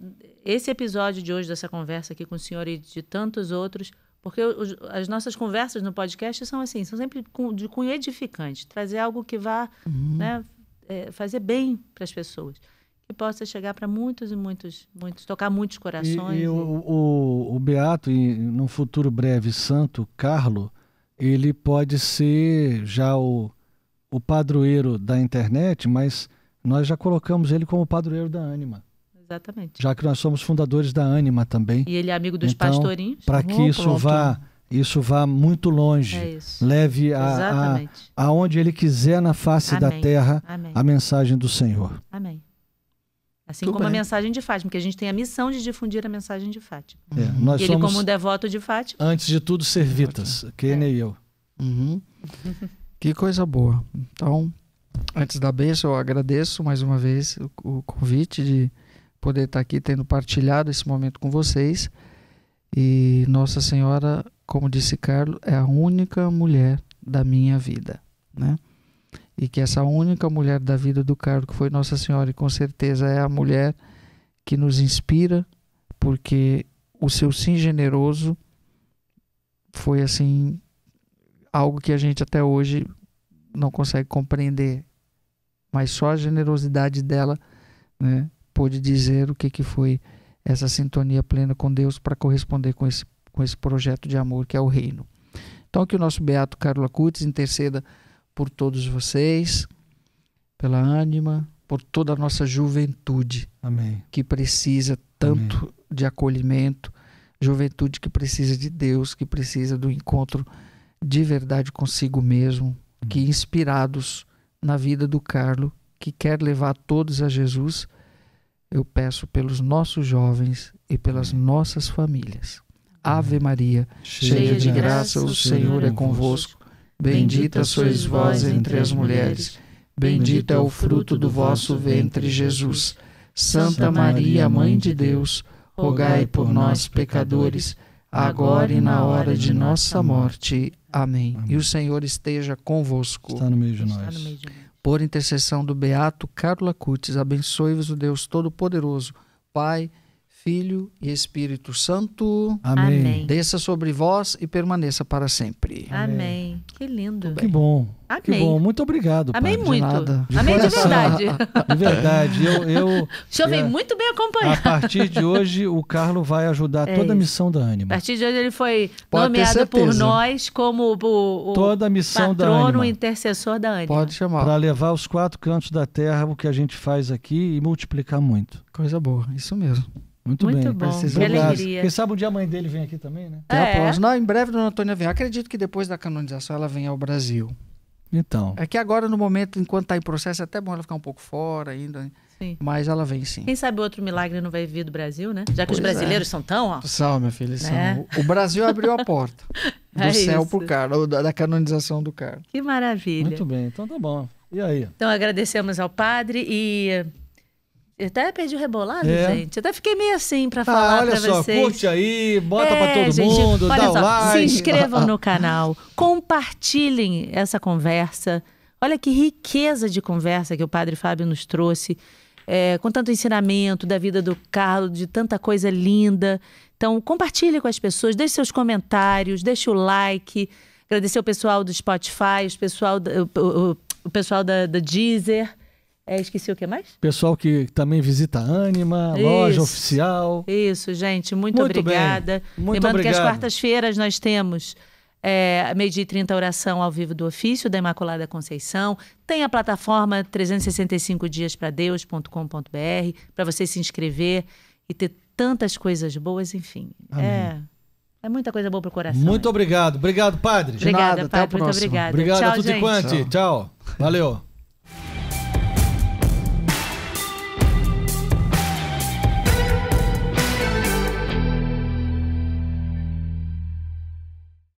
esse episódio de hoje, dessa conversa aqui com o senhor e de tantos outros, porque as nossas conversas no podcast são assim, são sempre de cunho edificante, trazer algo que vá fazer bem para as pessoas, que possa chegar para muitos e muitos, tocar muitos corações. E o Beato, e num futuro breve, Santo Carlo, ele pode ser já o padroeiro da internet, mas nós já colocamos ele como padroeiro da Ânima. Exatamente. Já que nós somos fundadores da Ânima também. E ele é amigo dos pastorinhos. Para que isso vá isso vá muito longe. É isso. Leve Exatamente. aonde Ele quiser na face da Amém. terra Amém. a mensagem do Senhor. Amém. Assim Tudo como a bem. mensagem de Fátima, porque a gente tem a missão de difundir a mensagem de Fátima. Nós E ele, somos, como um devoto de Fátima, antes de tudo, servitas. Kenny e eu. Uhum. Que coisa boa. Então, antes da bênção, eu agradeço mais uma vez o convite de poder estar aqui tendo partilhado esse momento com vocês. E Nossa Senhora, como disse Carlos, é a única mulher da minha vida, né? E que essa única mulher da vida do Carlos, que foi Nossa Senhora, e com certeza é a mulher que nos inspira, porque o seu sim generoso foi assim algo que a gente até hoje não consegue compreender, mas só a generosidade dela, né, pôde dizer o que foi essa sintonia plena com Deus para corresponder com esse projeto de amor que é o reino. Então que o nosso beato Carlo Acutis interceda por todos vocês, pela Ânima, por toda a nossa juventude. Amém. Que precisa tanto de acolhimento, juventude que precisa de Deus, que precisa do encontro de verdade consigo mesmo, que inspirados na vida do Carlo, que quer levar todos a Jesus, eu peço pelos nossos jovens e pelas nossas famílias. Ave Maria, cheia de graça, o Senhor é convosco. Bendita sois vós entre as mulheres, bendito é o fruto do vosso ventre, Jesus. Santa Maria, Mãe de Deus, rogai por nós, pecadores, agora e na hora de nossa morte. Amém. E o Senhor esteja convosco. Está no meio de está nós. no meio de nós. Por intercessão do beato Carlo Acutis, abençoe-vos o Deus Todo-Poderoso, Pai, Filho e Espírito Santo. Amém. Amém. Desça sobre vós e permaneça para sempre. Amém. Que lindo. Que bom. Que Amém. bom. Muito obrigado, Amei padre. muito. nada. Amei de coração. verdade. De verdade. O senhor vem É. muito bem A acompanhado. partir de hoje, o Carlo vai ajudar É toda a isso. missão da A Ânima. partir de hoje ele foi Pode ter nomeado por certeza. nós como o Toda a missão da patrono Ânima. intercessor da Ânima. Pode chamar. Para levar aos 4 cantos da terra o que a gente faz aqui e multiplicar muito. Coisa boa, isso mesmo. Muito Muito bem. bom. Precisa. Que Obrigado. alegria. Quem sabe um dia a mãe dele vem aqui também, né? Até a É. próxima. Não, em breve, Dona Antônia vem. Acredito que depois da canonização ela venha ao Brasil. Então. É que agora, no momento, enquanto está em processo, é até bom ela ficar um pouco fora ainda. Sim. Mas ela vem sim. Quem sabe outro milagre não vai vir do Brasil, né? Já que os Pois brasileiros são tão, ó. São, minha filha, são. Né? O Brasil abriu a porta do É céu isso. pro Carlos, da canonização do Carlos. Que maravilha. Muito bem. Então tá bom. E aí? Então agradecemos ao padre e eu até perdi o rebolado, É. gente. Eu até fiquei meio assim pra falar olha pra só, vocês. curte aí, bota pra todo gente, mundo, olha dá o só, like. se inscrevam no canal, compartilhem essa conversa. Olha que riqueza de conversa que o Padre Fábio nos trouxe, com tanto ensinamento da vida do Carlos, de tanta coisa linda. Então, compartilhe com as pessoas, deixe seus comentários, deixe o like. Agradecer ao pessoal do Spotify, o pessoal da Deezer. Esqueci o que mais? Pessoal que também visita a Ânima, Isso. loja oficial. Isso, gente. Muito Muito obrigada. bem. Muito Lembrando que às obrigado. quartas-feiras nós temos meio-dia e 30 oração ao vivo do ofício da Imaculada Conceição. Tem a plataforma 365diaspradeus.com.br para você se inscrever e ter tantas coisas boas, enfim. Amém. É muita coisa boa pro coração. Muito obrigado. Obrigado, padre. De nada, Obrigada, até a Padre. Muito próxima. obrigada. Obrigado Tchau, a tutti gente. quanti. Tchau. Valeu.